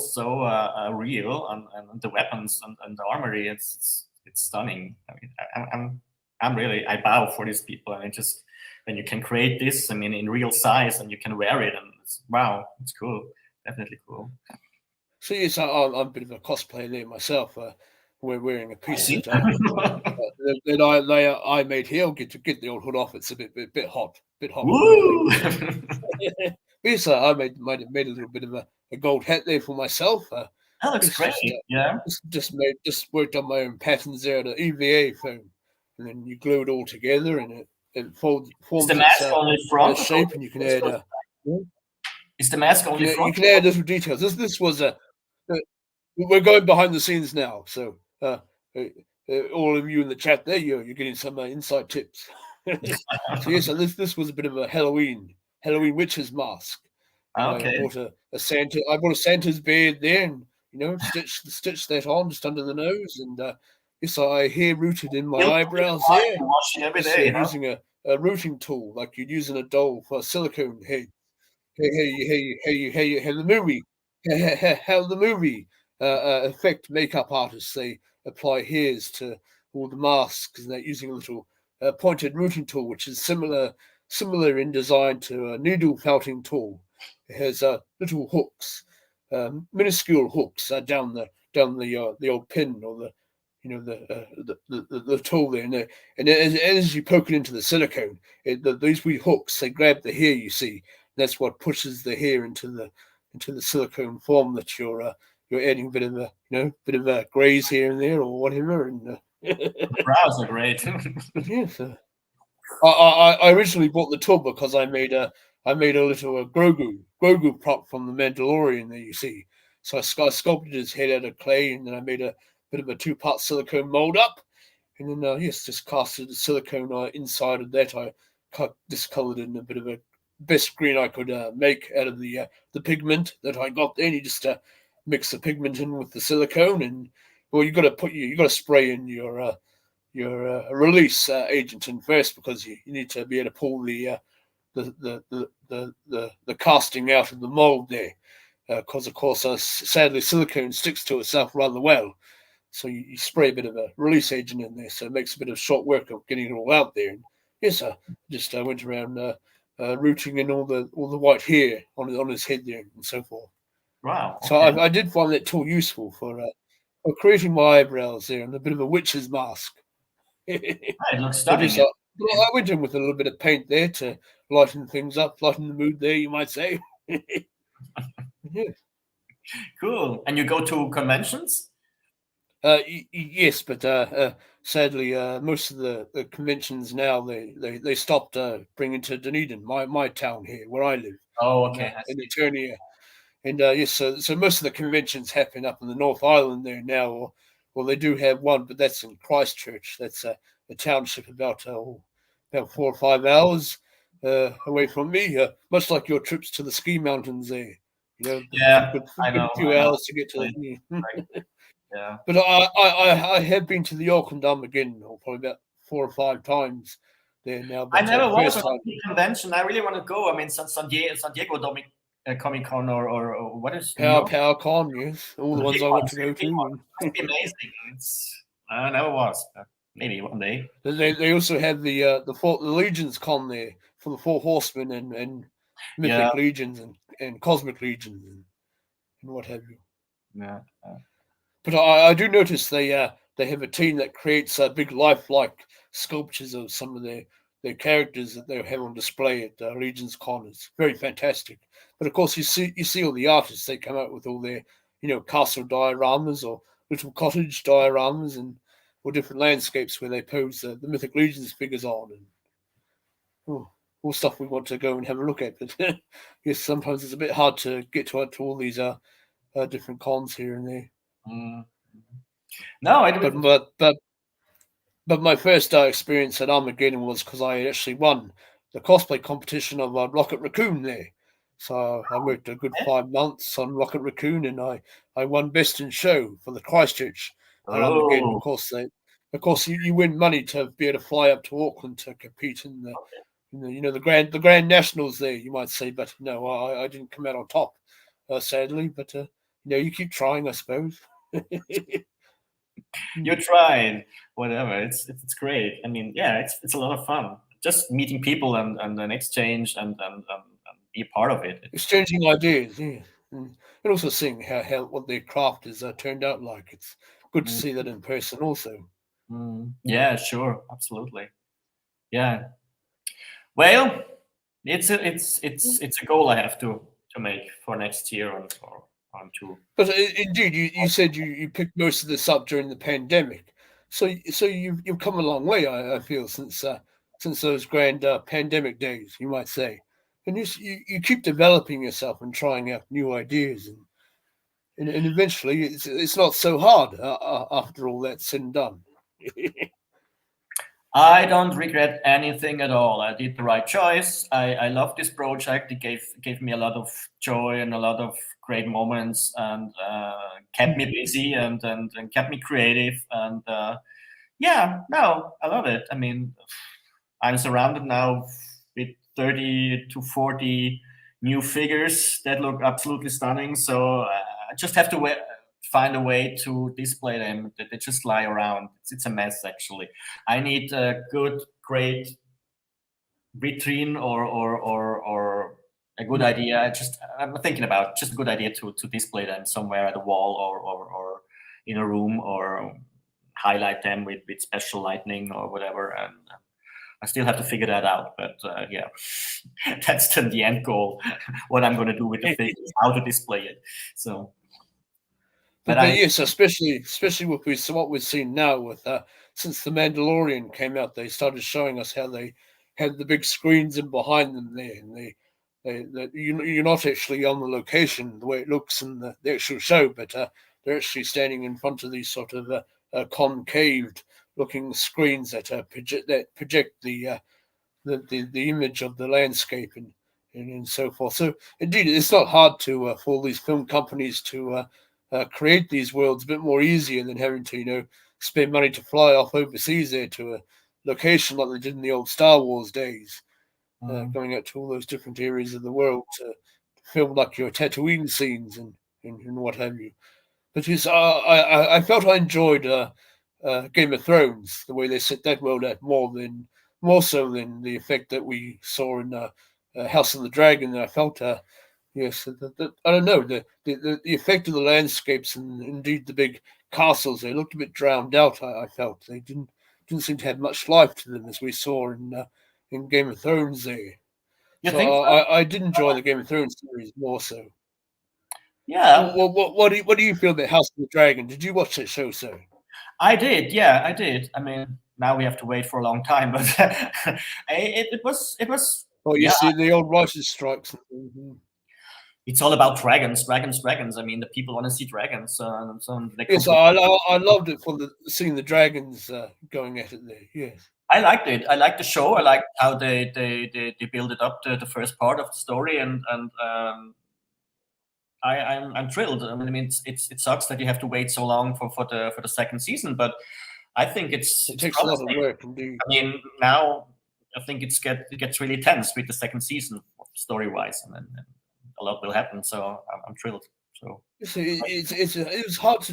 real, and the weapons and the armory. It's stunning. I mean, I bow for these people. I mean, just when you can create this, I mean, in real size, and you can wear it, and it's cool. Definitely cool. So yes, I'm a bit of a cosplayer there myself. We're wearing a piece that I made here. I'll get the old hood off. It's a bit hot. Woo! But yes, I made a little bit of a gold hat there for myself. That looks It's great. Yeah. just worked on my own patterns there out of EVA foam, and then you glue it all together, and it forms Is the its mask only front? shape, and you can add Is the mask only you front? can add little details. This was we're going behind the scenes now, so all of you in the chat there, you're getting some inside tips. So yes, so this was a bit of a Halloween witch's mask, and I Okay. bought a Santa. I bought a Santa's beard there, and stitch that on just under the nose, and yes, I hair rooted in my eyebrows there, Washing every just day, huh? using a rooting tool like you'd use in a doll for a silicone head. How the movie, how the movie effect makeup artists, they apply hairs to all the masks, and they're using a little pointed routing tool, which is similar in design to a needle felting tool. It has little hooks, minuscule hooks down the old pin, or the tool there, and as you poke it into the silicone, these wee hooks, they grab the hair, you see. That's what pushes the hair into the silicone form that you're adding a bit of a graze here and there or whatever. And Brows are great. yes, I originally bought the tub because I made a little Grogu prop from the Mandalorian there, you see. So I sculpted his head out of clay, and then I made a bit of a 2-part silicone mold up, and then yes, just casted the silicone inside of that. I discolored it in a bit of a best green I could make out of the pigment that I got there. And you just mix the pigment in with the silicone, and well, you got to spray in your release agent in first, because you need to be able to pull the casting out of the mold there, because of course sadly silicone sticks to itself rather well. So you spray a bit of a release agent in there, so it makes a bit of short work of getting it all out there. And yes, I just went around rooting in all the white hair on his head there and so forth. Wow. Okay. So I did find that tool useful for creating my eyebrows there and a bit of a witch's mask. It looks stunning. I went in with a little bit of paint there to lighten things up, lighten the mood there, you might say. Yeah. Cool. And you go to conventions? Yes, but sadly, most of the conventions now they stopped bringing to Dunedin, my town here where I live. Oh, okay. In Eternia. And yes, so most of the conventions happen up in the North Island there now, or they do have one, but that's in Christchurch. That's a township about 4 or 5 hours away from me. Much like your trips to the ski mountains there. Yeah, a good few hours to get to the. Yeah. But I have been to the Auckland Dam again, or probably about 4 or 5 times there now. But I never was at a convention. I really want to go. I mean, San Diego Comic Con or what is Power Con, yes, all the ones I want to go to. Must be amazing. I never was. Maybe one day. They also have the Legions Con there for the 4 Horsemen and Mythic Legions and Cosmic Legions and what have you. Yeah. But I do notice they have a team that creates big lifelike sculptures of some of their characters that they have on display at Legions Con. It's very fantastic. But of course, you see all the artists. They come out with all their castle dioramas or little cottage dioramas or different landscapes where they pose the Mythic Legions figures on, and all stuff we want to go and have a look at. But yes, sometimes it's a bit hard to get to all these different cons here and there. No, but my first experience at Armageddon was because I actually won the cosplay competition of Rocket Raccoon there. So I worked a good 5 months on Rocket Raccoon, and I won Best in Show for the Christchurch at Armageddon. Of course, you win money to be able to fly up to Auckland to compete in the Grand Nationals there, you might say. But no, I didn't come out on top, sadly. But you keep trying, I suppose. You're trying, whatever. It's great. I mean, yeah, it's a lot of fun. Just meeting people and then exchange and be a part of it. Exchanging ideas, yeah, and also seeing how what their craft is turned out like. It's good to see that in person, also. Yeah, sure, absolutely. Yeah. Well, It's a goal I have to make for next year or on two. But indeed, you said you picked most of this up during the pandemic, so you've come a long way. I feel since those grand pandemic days, you might say, and you keep developing yourself and trying out new ideas, and eventually it's not so hard after all that's said and done. I don't regret anything at all. I did the right choice. I love this project. It gave me a lot of joy and a lot of great moments, and kept me busy and kept me creative. And yeah, no, I love it. I mean, I'm surrounded now with 30 to 40 new figures that look absolutely stunning. So I just have to find a way to display them. They just lie around. It's a mess, actually. I need a good, great vitrine or a good idea. I'm thinking about just a good idea to display them somewhere at a wall or in a room, or highlight them with special lighting or whatever. And I still have to figure that out. But yeah, that's the end goal. What I'm going to do with the figures, how to display it. So. But yes, especially what we've seen now with since the Mandalorian came out, they started showing us how they had the big screens in behind them there, and you're not actually on the location the way it looks in the actual show, but they're actually standing in front of these sort of concaved looking screens that project the image of the landscape and so forth. So indeed, it's not hard to for all these film companies to create these worlds a bit more easier than having to spend money to fly off overseas there to a location like they did in the old Star Wars days, going out to all those different areas of the world to film like your Tatooine scenes and what have you. But yes, I felt I enjoyed Game of Thrones, the way they set that world out more so than the effect that we saw in House of the Dragon. I felt yes, I don't know the effect of the landscapes and indeed the big castles. They looked a bit drowned out. I felt they didn't seem to have much life to them as we saw in Game of Thrones there. You So think so? I did enjoy the Game of Thrones series more so. Yeah, What do you feel about House of the Dragon? Did you watch that show, sir? I did. Yeah, I did. I mean, now we have to wait for a long time, but it was. Oh, you Yeah, see the old writers' strikes. it's all about dragons, dragons, dragons. I mean, the people want to see dragons, so they Yes, I loved it for seeing the dragons going at it there. Yes, I liked it. I liked the show. I liked how they build it up, the first part of the story, and I'm thrilled. I mean, it sucks that you have to wait so long for the second season, but I think it it's takes a lot of promising. work indeed. I mean, now I think it gets really tense with the second season, story wise, and a lot will happen. So I'm thrilled. So It's hard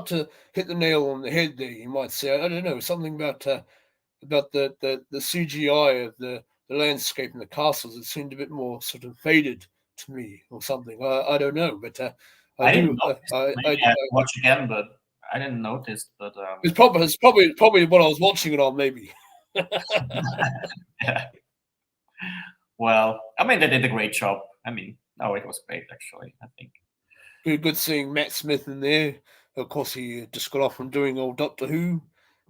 to hit the nail on the head there. You might say I don't know something about the CGI of the landscape and the castles. It seemed a bit more sort of faded to me or something. I don't know, but I didn't notice. Maybe I have to watch again, but I didn't notice. But it's probably what I was watching it on, maybe. yeah. Well, I mean, they did a great job. I mean, no, it was great actually. I think. Good seeing Matt Smith in there. Of course, he just got off from doing old Doctor Who,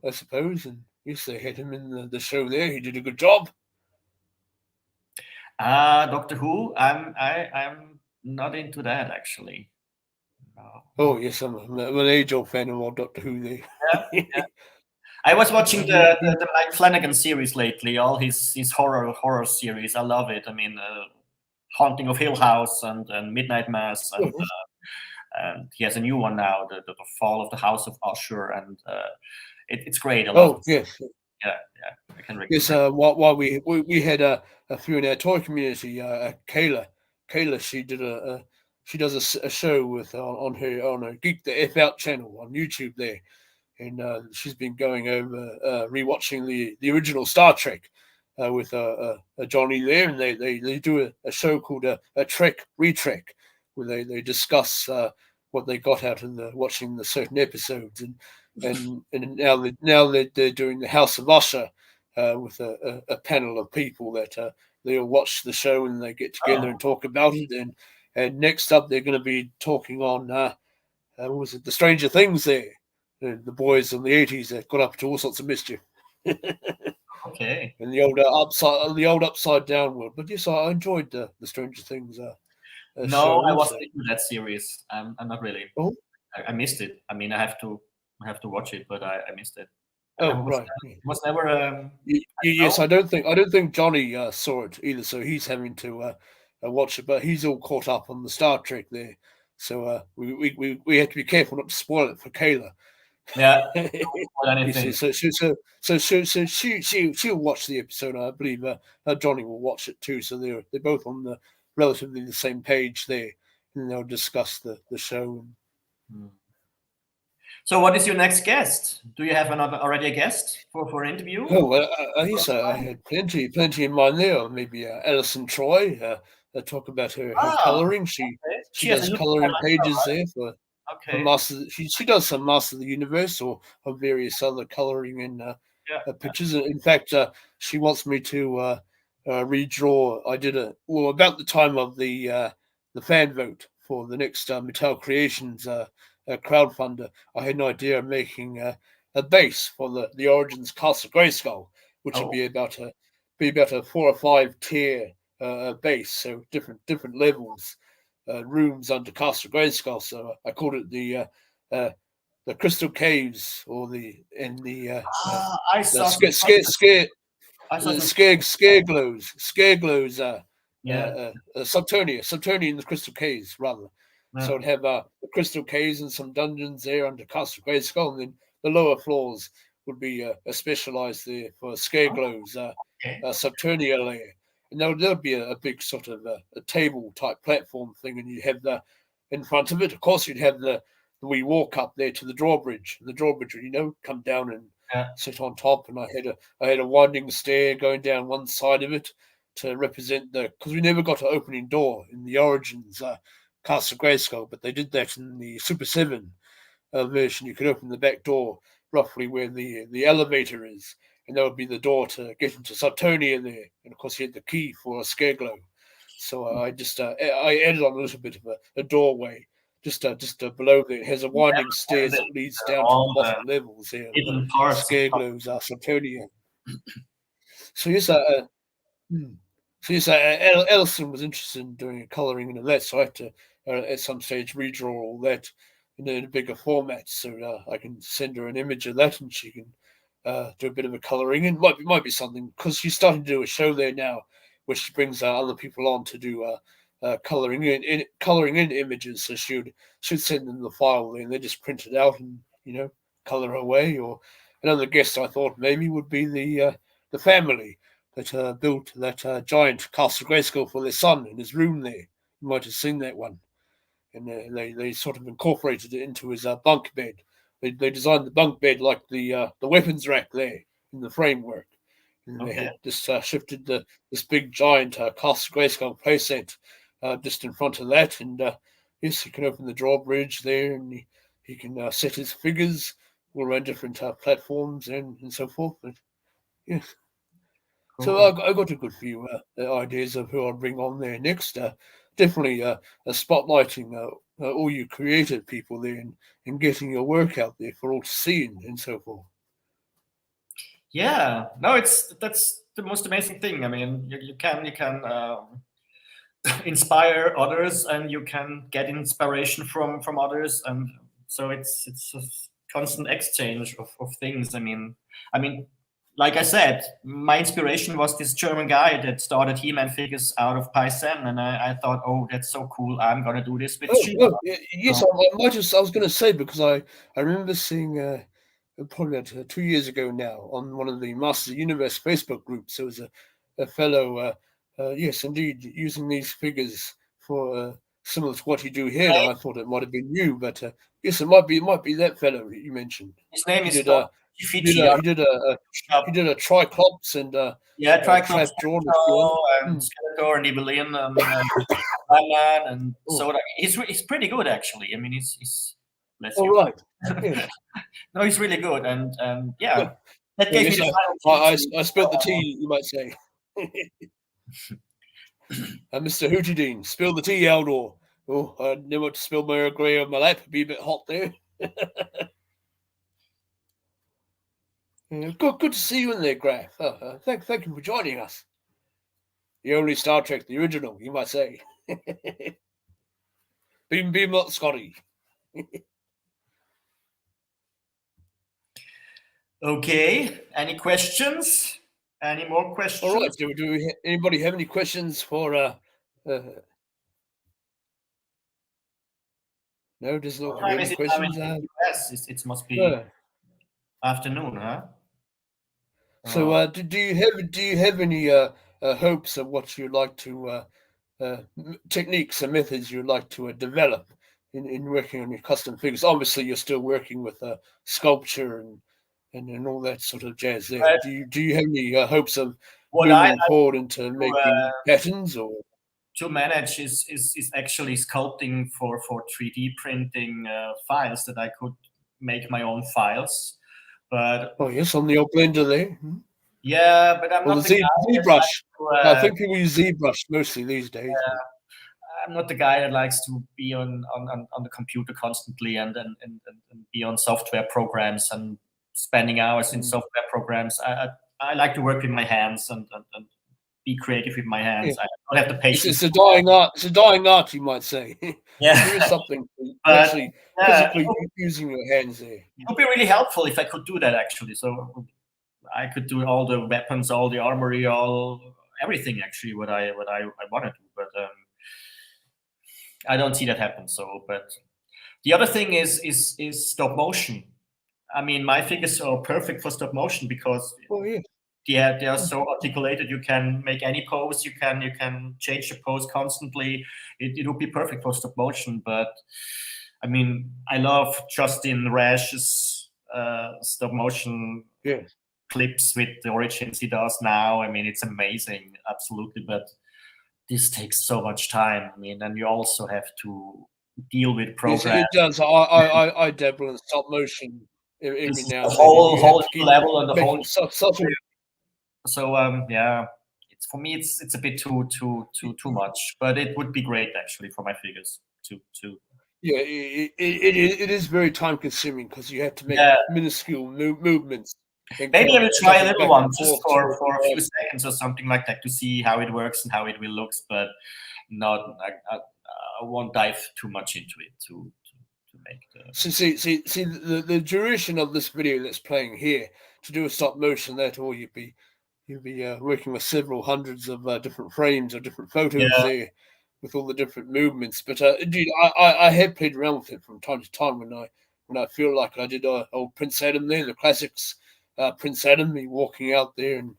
I suppose, and yes, they had him in the show there. He did a good job. Doctor Who. I'm not into that actually. No. Oh yes, I'm an age-old fan of old Doctor Who there. Yeah. I was watching the Mike Flanagan series lately. All his horror series. I love it. I mean, Haunting of Hill House and Midnight Mass, and he has a new one now, the Fall of the House of Usher, and it's great. I love Oh yes, yeah, I can recommend. yes. While we had a few in our toy community, Kayla, she does a show with on her Geek the F Out channel on YouTube there, and she's been going over rewatching the original Star Trek with Johnny there, and they do a show called a Trek Retrek, where they discuss what they got out of watching the certain episodes, and now they're doing the House of Usher with a panel of people that they'll watch the show and they get together and talk about it. And next up, they're going to be talking on what was it, the Stranger Things there. The boys in the 80s that got up to all sorts of mischief. Okay. In the old upside down world. But yes, I enjoyed the Stranger Things No, show. I wasn't into that series. I'm not really. Oh, I missed it. I mean, I have to watch it, but I missed it. oh, right. Was never. Yes, I don't think Johnny saw it either, so he's having to watch it. But he's all caught up on the Star Trek there, so we have to be careful not to spoil it for Kayla. Yeah. Anything. So she'll watch the episode. I believe Johnny will watch it too. So they're both on the relatively the same page there, and they'll discuss the show. So, what is your next guest? Do you have already a guest for interview? Oh, yes, I had plenty in mind there. Maybe Alison Troy. Talk about her coloring. She does coloring pages there for Master. She does some Master of the Universe or various other coloring in pictures. In fact, she wants me to redraw. I did about the time of the fan vote for the next Mattel Creations crowdfunder. I had an idea of making a base for the Origins Castle Grayskull, which would be about a 4 or 5 tier base, so different levels, rooms under Castle Grayskull. So I called it the Crystal Caves, or the Scare Glows, Subternia in the Crystal Caves, rather. Yeah. So it'd have the Crystal Caves and some dungeons there under Castle Grayskull, and then the lower floors would be specialized there for Scare Glows, Subternia layer. And there'd be a big sort of a table type platform thing, and you'd have in front of it, of course, you'd have the wee walk up there to the drawbridge. The drawbridge would, come down and sit on top, and I had a winding stair going down one side of it to represent because we never got an opening door in the Origins Castle Grayskull, but they did that in the Super 7 version. You could open the back door roughly where the elevator is, and that would be the door to get into Subternia there. And of course, you had the key for a Scareglow. So I just I added on a little bit of a doorway just below there. It has a winding stairs that leads down to the bottom levels there. Scareglows are Subternia. So yes, Alison was interested in doing a colouring into that, so I had to at some stage redraw all that in a bigger format, so I can send her an image of that, and she can do a bit of a colouring. And might be something, because she's starting to do a show there now, where she brings other people on to do colouring in images. So she'd send them the file there, and they just print it out and colour away. Or another guest I thought maybe would be the family that built that giant Castle Grayskull for their son in his room there. You might have seen that one. And they sort of incorporated it into his bunk bed. They designed the bunk bed like the weapons rack there in the framework. And they had just shifted this big giant Castle Grayskull playset just in front of that. And yes, he can open the drawbridge there, and he can set his figures all around different platforms and so forth. But yes. So I got a good few ideas of who I'll bring on there next. Definitely spotlighting all you creative people there and getting your work out there for all to see and so forth. Yeah, no, that's the most amazing thing. I mean, you can inspire others, and you can get inspiration from others, and so it's a constant exchange of things. I mean. Like I said, my inspiration was this German guy that started He-Man figures out of Paisan, and I thought, oh, that's so cool. I'm gonna do this with yes, I was going to say, because I remember seeing probably about 2 years ago now on one of the Masters of the Universe Facebook groups. There was a fellow, yes, indeed, using these figures for similar to what you do here. Now, I thought it might have been you, but yes, it might be that fellow you mentioned. His name is. He did a Triclops and Triclops and Skeletor and Evil-Lyn and Batman, and so he's pretty good, actually. I mean, he's right. Yeah. No, he's really good, and yeah, that gave me I spilled the tea, you might say. Mr. Hootydine, spill the tea, Eldor. Oh, I never want to spill my Earl Grey on my lap. It'd be a bit hot there. Good to see you in there, Graf. Thank you for joining us. The only Star Trek, the original, you might say. Beam up, Scotty. Okay. Any questions? Any more questions? All right. Do anybody have any questions for? No, there's no any questions. US? It must be afternoon, huh? So, do you have any hopes of what you'd like to techniques and methods you'd like to develop in working on your custom figures? Obviously, you're still working with sculpture and all that sort of jazz there. Right. Do you have any hopes of What moving forward into making patterns or? To manage is actually sculpting for 3D printing files that I could make my own files. But yes, on the old blender there. Yeah, but I'm not the guy ZBrush. I think people use ZBrush mostly these days. I'm not the guy that likes to be on the computer constantly and be on software programs and spending hours in software programs. I like to work with my hands and be creative with my hands. I don't have the patience. It's a dying art. It's a dying art, you might say. Yeah, there is something actually physically using your hands there. It would be really helpful if I could do that, actually. So I could do all the weapons, all the armory, everything actually. What I want to do, but I don't see that happen. So, but the other thing is stop motion. I mean, my figures are perfect for stop motion because they are so articulated. You can make any pose. You can change the pose constantly. It would be perfect for stop motion. But I mean, I love Justin Rash's stop motion clips with the origins he does now. I mean, it's amazing, absolutely. But this takes so much time. I mean, and you also have to deal with programs. Yes, it does. I dabble in stop motion every now and then. Whole level and the whole subtle. So yeah, it's for me. It's a bit too much. But it would be great actually for my figures to. Yeah, it is very time consuming because you have to make minuscule movements. Maybe I will try a little one just for a few seconds or something like that to see how it works and how it will look, but not. I won't dive too much into it to make the. See the duration of this video that's playing here to do a stop motion that or you'd be working with several hundreds of different frames or different photos there with all the different movements. But indeed, I have played around with it from time to time when I feel like I did old Prince Adam there, the classics. Prince Adam, he walking out there, and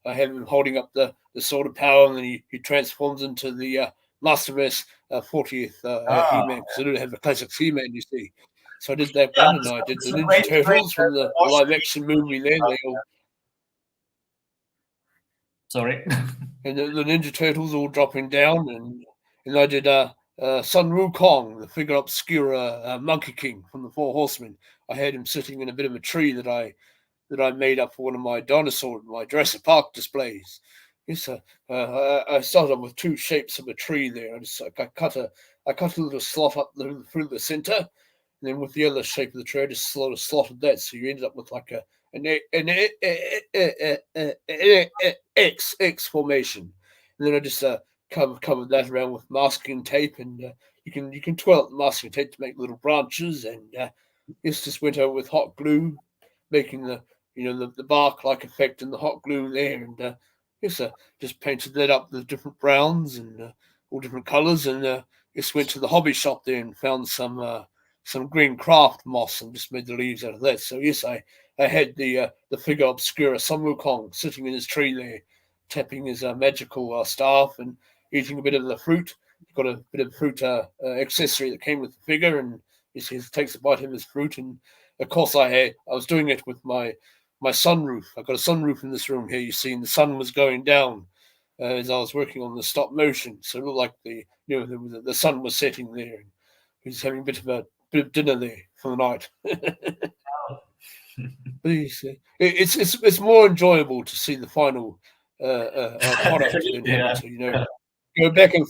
I have him holding up the sword of power, and then he transforms into the Masterverse 40th He-Man, because I don't have the classics He-Man, you see. So I did that one, and I did the Ninja Turtles from the live-action movie there. Sorry. And the Ninja Turtles all dropping down, and I did Sun Wukong, the figure obscura Monkey King from the Four Horsemen. I had him sitting in a bit of a tree that I made up for one of my my Jurassic Park displays. Yes, I started off with two shapes of a tree there. I cut a little slot up through the center, and then with the other shape of the tree, I just sort of slotted that. So you ended up with like an X formation, and then I just covered that around with masking tape, and you can twirl up the masking tape to make little branches, and just went over with hot glue, making the bark-like effect in the hot glue there, and just painted that up with different browns and all different colours, and just went to the hobby shop there and found some green craft moss and just made the leaves out of that. So yes, I had the figure obscura Sun Wukong sitting in his tree there, tapping his magical staff and eating a bit of the fruit. He got a bit of fruit accessory that came with the figure, and he takes a bite of his fruit. And of course, I was doing it with my sunroof. I've got a sunroof in this room here, you see, and the sun was going down as I was working on the stop motion. So it looked like the sun was setting there. And he's having a bit of dinner there for the night. But it's more enjoyable to see the final product and having to, Yeah. go back and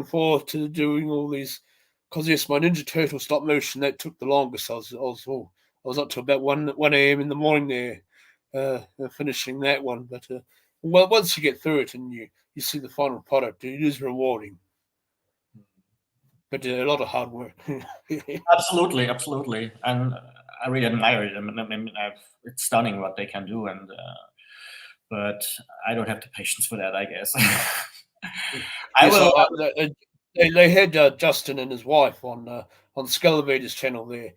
forth to doing all these. Because yes, my Ninja Turtle stop motion that took the longest. I was up to about 1 a.m. in the morning there, finishing that one. But well, once you get through it and you see the final product, it is rewarding. But a lot of hard work. Absolutely, and I really admire it. I mean, it's stunning what they can do, and but I don't have the patience for that, I guess. I Yes, will. they had Justin and his wife on Scalavators channel there,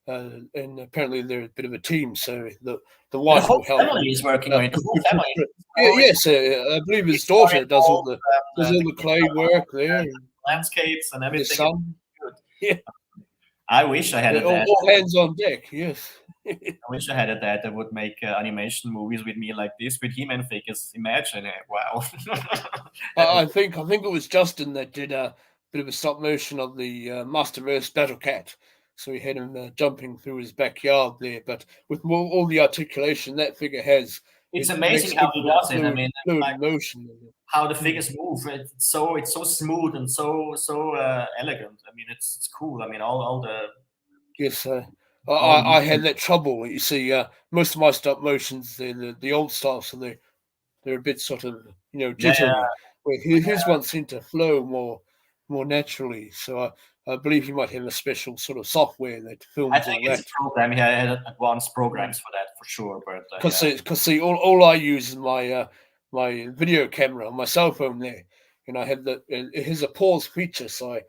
and apparently they're a bit of a team. So the The wife whole will help. family is working on it. The whole family. Yeah, So yes, I believe his it's more daughter does all involved, the kids clay work there. landscapes and His everything. son, Good. yeah, I wish I had a dad. all hands on deck. Yes. I wish I had a dad that would make animation movies with me like this with He-Man figures. Imagine it! Wow. I think it was Justin that did a bit of a stop motion of the Masterverse Battle Cat. So he had him jumping through his backyard there, but with all the articulation that figure has, It's it amazing makes how he does it. I fluid, mean, fluid like motion. how the figures move. It's so smooth and so elegant. I mean, it's cool. I mean, all the Yes, all the I had that trouble. You see, most of my stop motions, they're the old style, so they're a bit sort of yeah. jittery. Where his ones seem to flow more naturally. So I believe he might have a special sort of software that I films think all it's a that. program. He had advanced programs for that for sure. But Because see, all I use is my video camera on my cell phone there, and I have it has a pause feature, so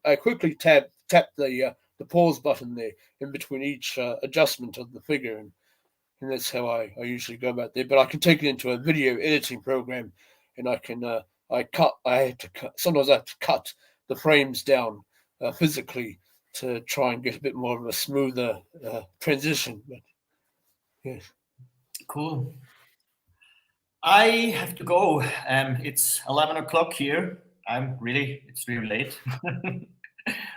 I quickly tap the pause button there in between each adjustment of the figure, and that's how I usually go about there. But I can take it into a video editing program, and I can I had to cut. Sometimes I have to cut the frames down physically to try and get a bit more of a smoother transition. But yes. cool. I have to go. It's 11 o'clock here. It's really late.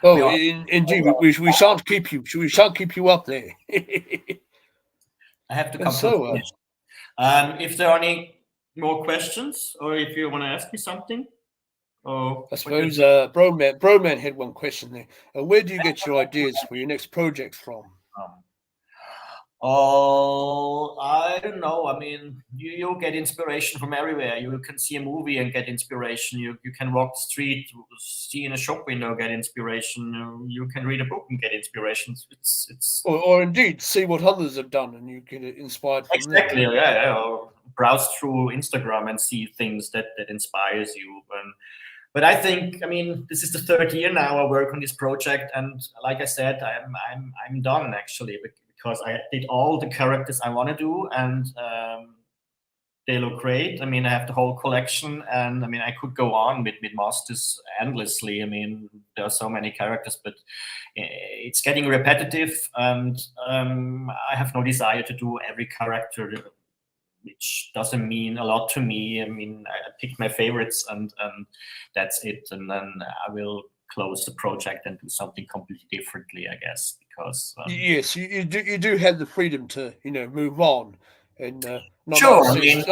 Oh, are- indeed, we shan't keep you. We shan't keep you up there. I have to And come to a so, finish. If there are any more questions, or if you want to ask me something, or I suppose Broman had one question there. Where do you get your ideas for your next projects from? um, oh, I don't know. I mean, you get inspiration from everywhere. You can see a movie and get inspiration. You can walk the street, see in a shop window, get inspiration. You can read a book and get inspiration. It's Or indeed, see what others have done and you get inspired from exactly, them. yeah. Or browse through Instagram and see things that inspires you. But I think, I mean, this is the third year now I work on this project, and like I said, I'm done actually, because I did all the characters I want to do, and they look great. I mean, I have the whole collection, and I mean, I could go on with masters endlessly. I mean, there are so many characters, but it's getting repetitive, and I have no desire to do every character, which doesn't mean a lot to me. I mean, I picked my favorites, and that's it. And then I will close the project and do something completely differently, I guess, because Yes, you do have the freedom to move on and not sure. I stay mean,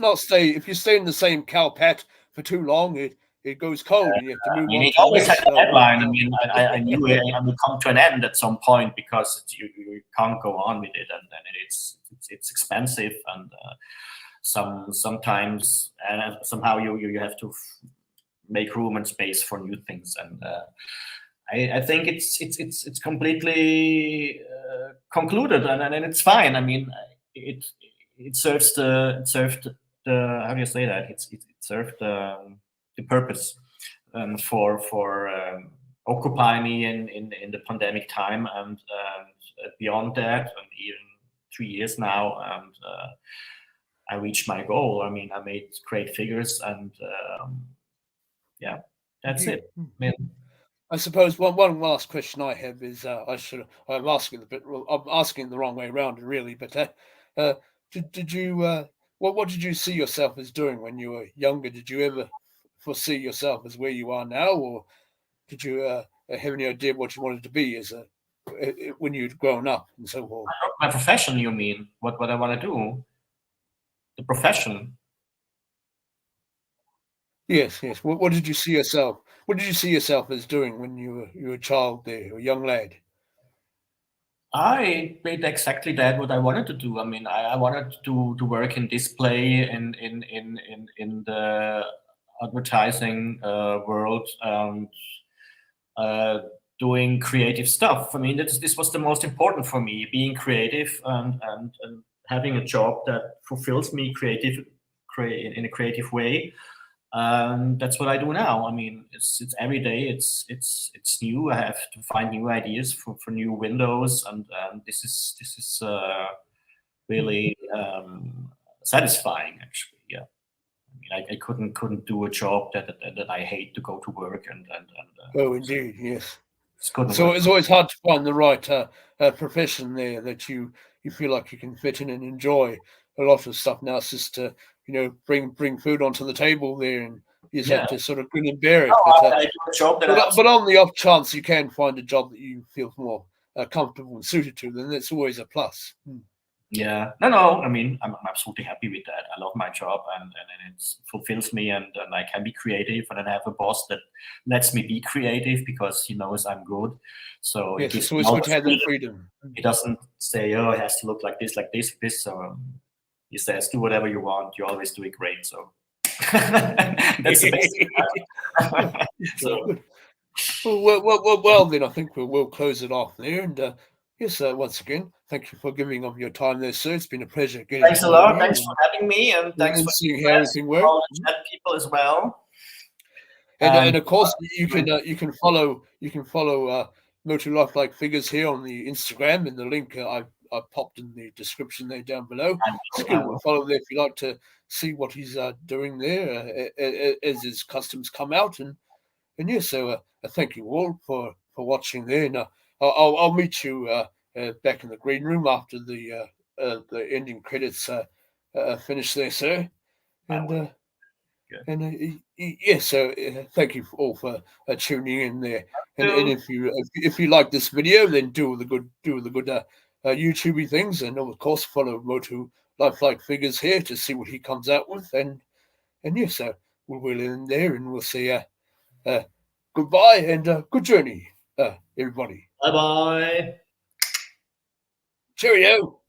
not stay. If you stay in the same cow pat for too long, it goes cold and you have to move on it to the always had next. a deadline. I mean, I knew it would come to an end at some point, because you can't go on with it, and it's expensive, and sometimes somehow you have to make room and space for new things, and I think it's completely concluded, and it's fine. I mean, it serves the how do you say that? It served the purpose for occupy me in the pandemic time, and beyond that, and even 3 years now, and I reached my goal. I mean, I made great figures, and yeah, that's it. I mean, I suppose one last question I have is I'm asking I'm asking the wrong way around really, but did you what did you see yourself as doing when you were younger? Did you ever foresee yourself as where you are now, or did you have any idea what you wanted to be as when you'd grown up and so forth? my profession, you mean? What I want to do? The profession? Yes, yes. What did you see yourself? What did you see yourself as doing when you were a child there, a young lad? I did exactly that what I wanted to do. I mean, I wanted to work in display in the advertising world and uh, doing creative stuff. I mean, this was the most important for me, being creative and having a job that fulfills me in a creative way. That's what I do now. I mean, it's every day. It's new. I have to find new ideas for new windows, and this is really satisfying. Actually, yeah. I mean, I couldn't do a job that I hate to go to work and Oh, indeed, yes. just couldn't So work. it's always hard to find the right profession there that you feel like you can fit in and enjoy. A lot of stuff now is just to bring food onto the table there, and you just have Yeah. to sort of grin and bear No, it. But I do a job that I but on the off chance you can find a job that you feel more comfortable and suited to, then that's always a plus. Yeah, no. I mean, I'm absolutely happy with that. I love my job, and it fulfills me, and I can be creative, and then I have a boss that lets me be creative because he knows I'm good. So it Yes, gives it's me always all good the to have that freedom. freedom. He doesn't say, "Oh, it has to look like this, like this, this." So he says, "Do whatever you want. You always do it great." So that's the best thing. Very So good. Well, then I think we'll close it off there. And yes, once again, thank you for giving up your time there, sir. It's been a pleasure getting thanks to a know lot. you Thanks for having me, and thanks and for seeing you how guys, everything works. all the chat people as well. And And of course, you can follow Motulifelikefigures here on the Instagram, and the link I've popped in the description there down below. Just I give him a will. follow there if you like to see what he's doing there as his customs come out. And yeah, so thank you all for watching there. And I'll meet you back in the green room after the ending credits finish there, sir. I And will. Good. yeah, so thank you all for tuning in there. And So, if you like this video, then do the good YouTubey things, and of course follow Motu Lifelike Figures here to see what he comes out with. And yeah, so we'll end there, and we'll see uh, goodbye and good journey, everybody. bye bye. Cheerio.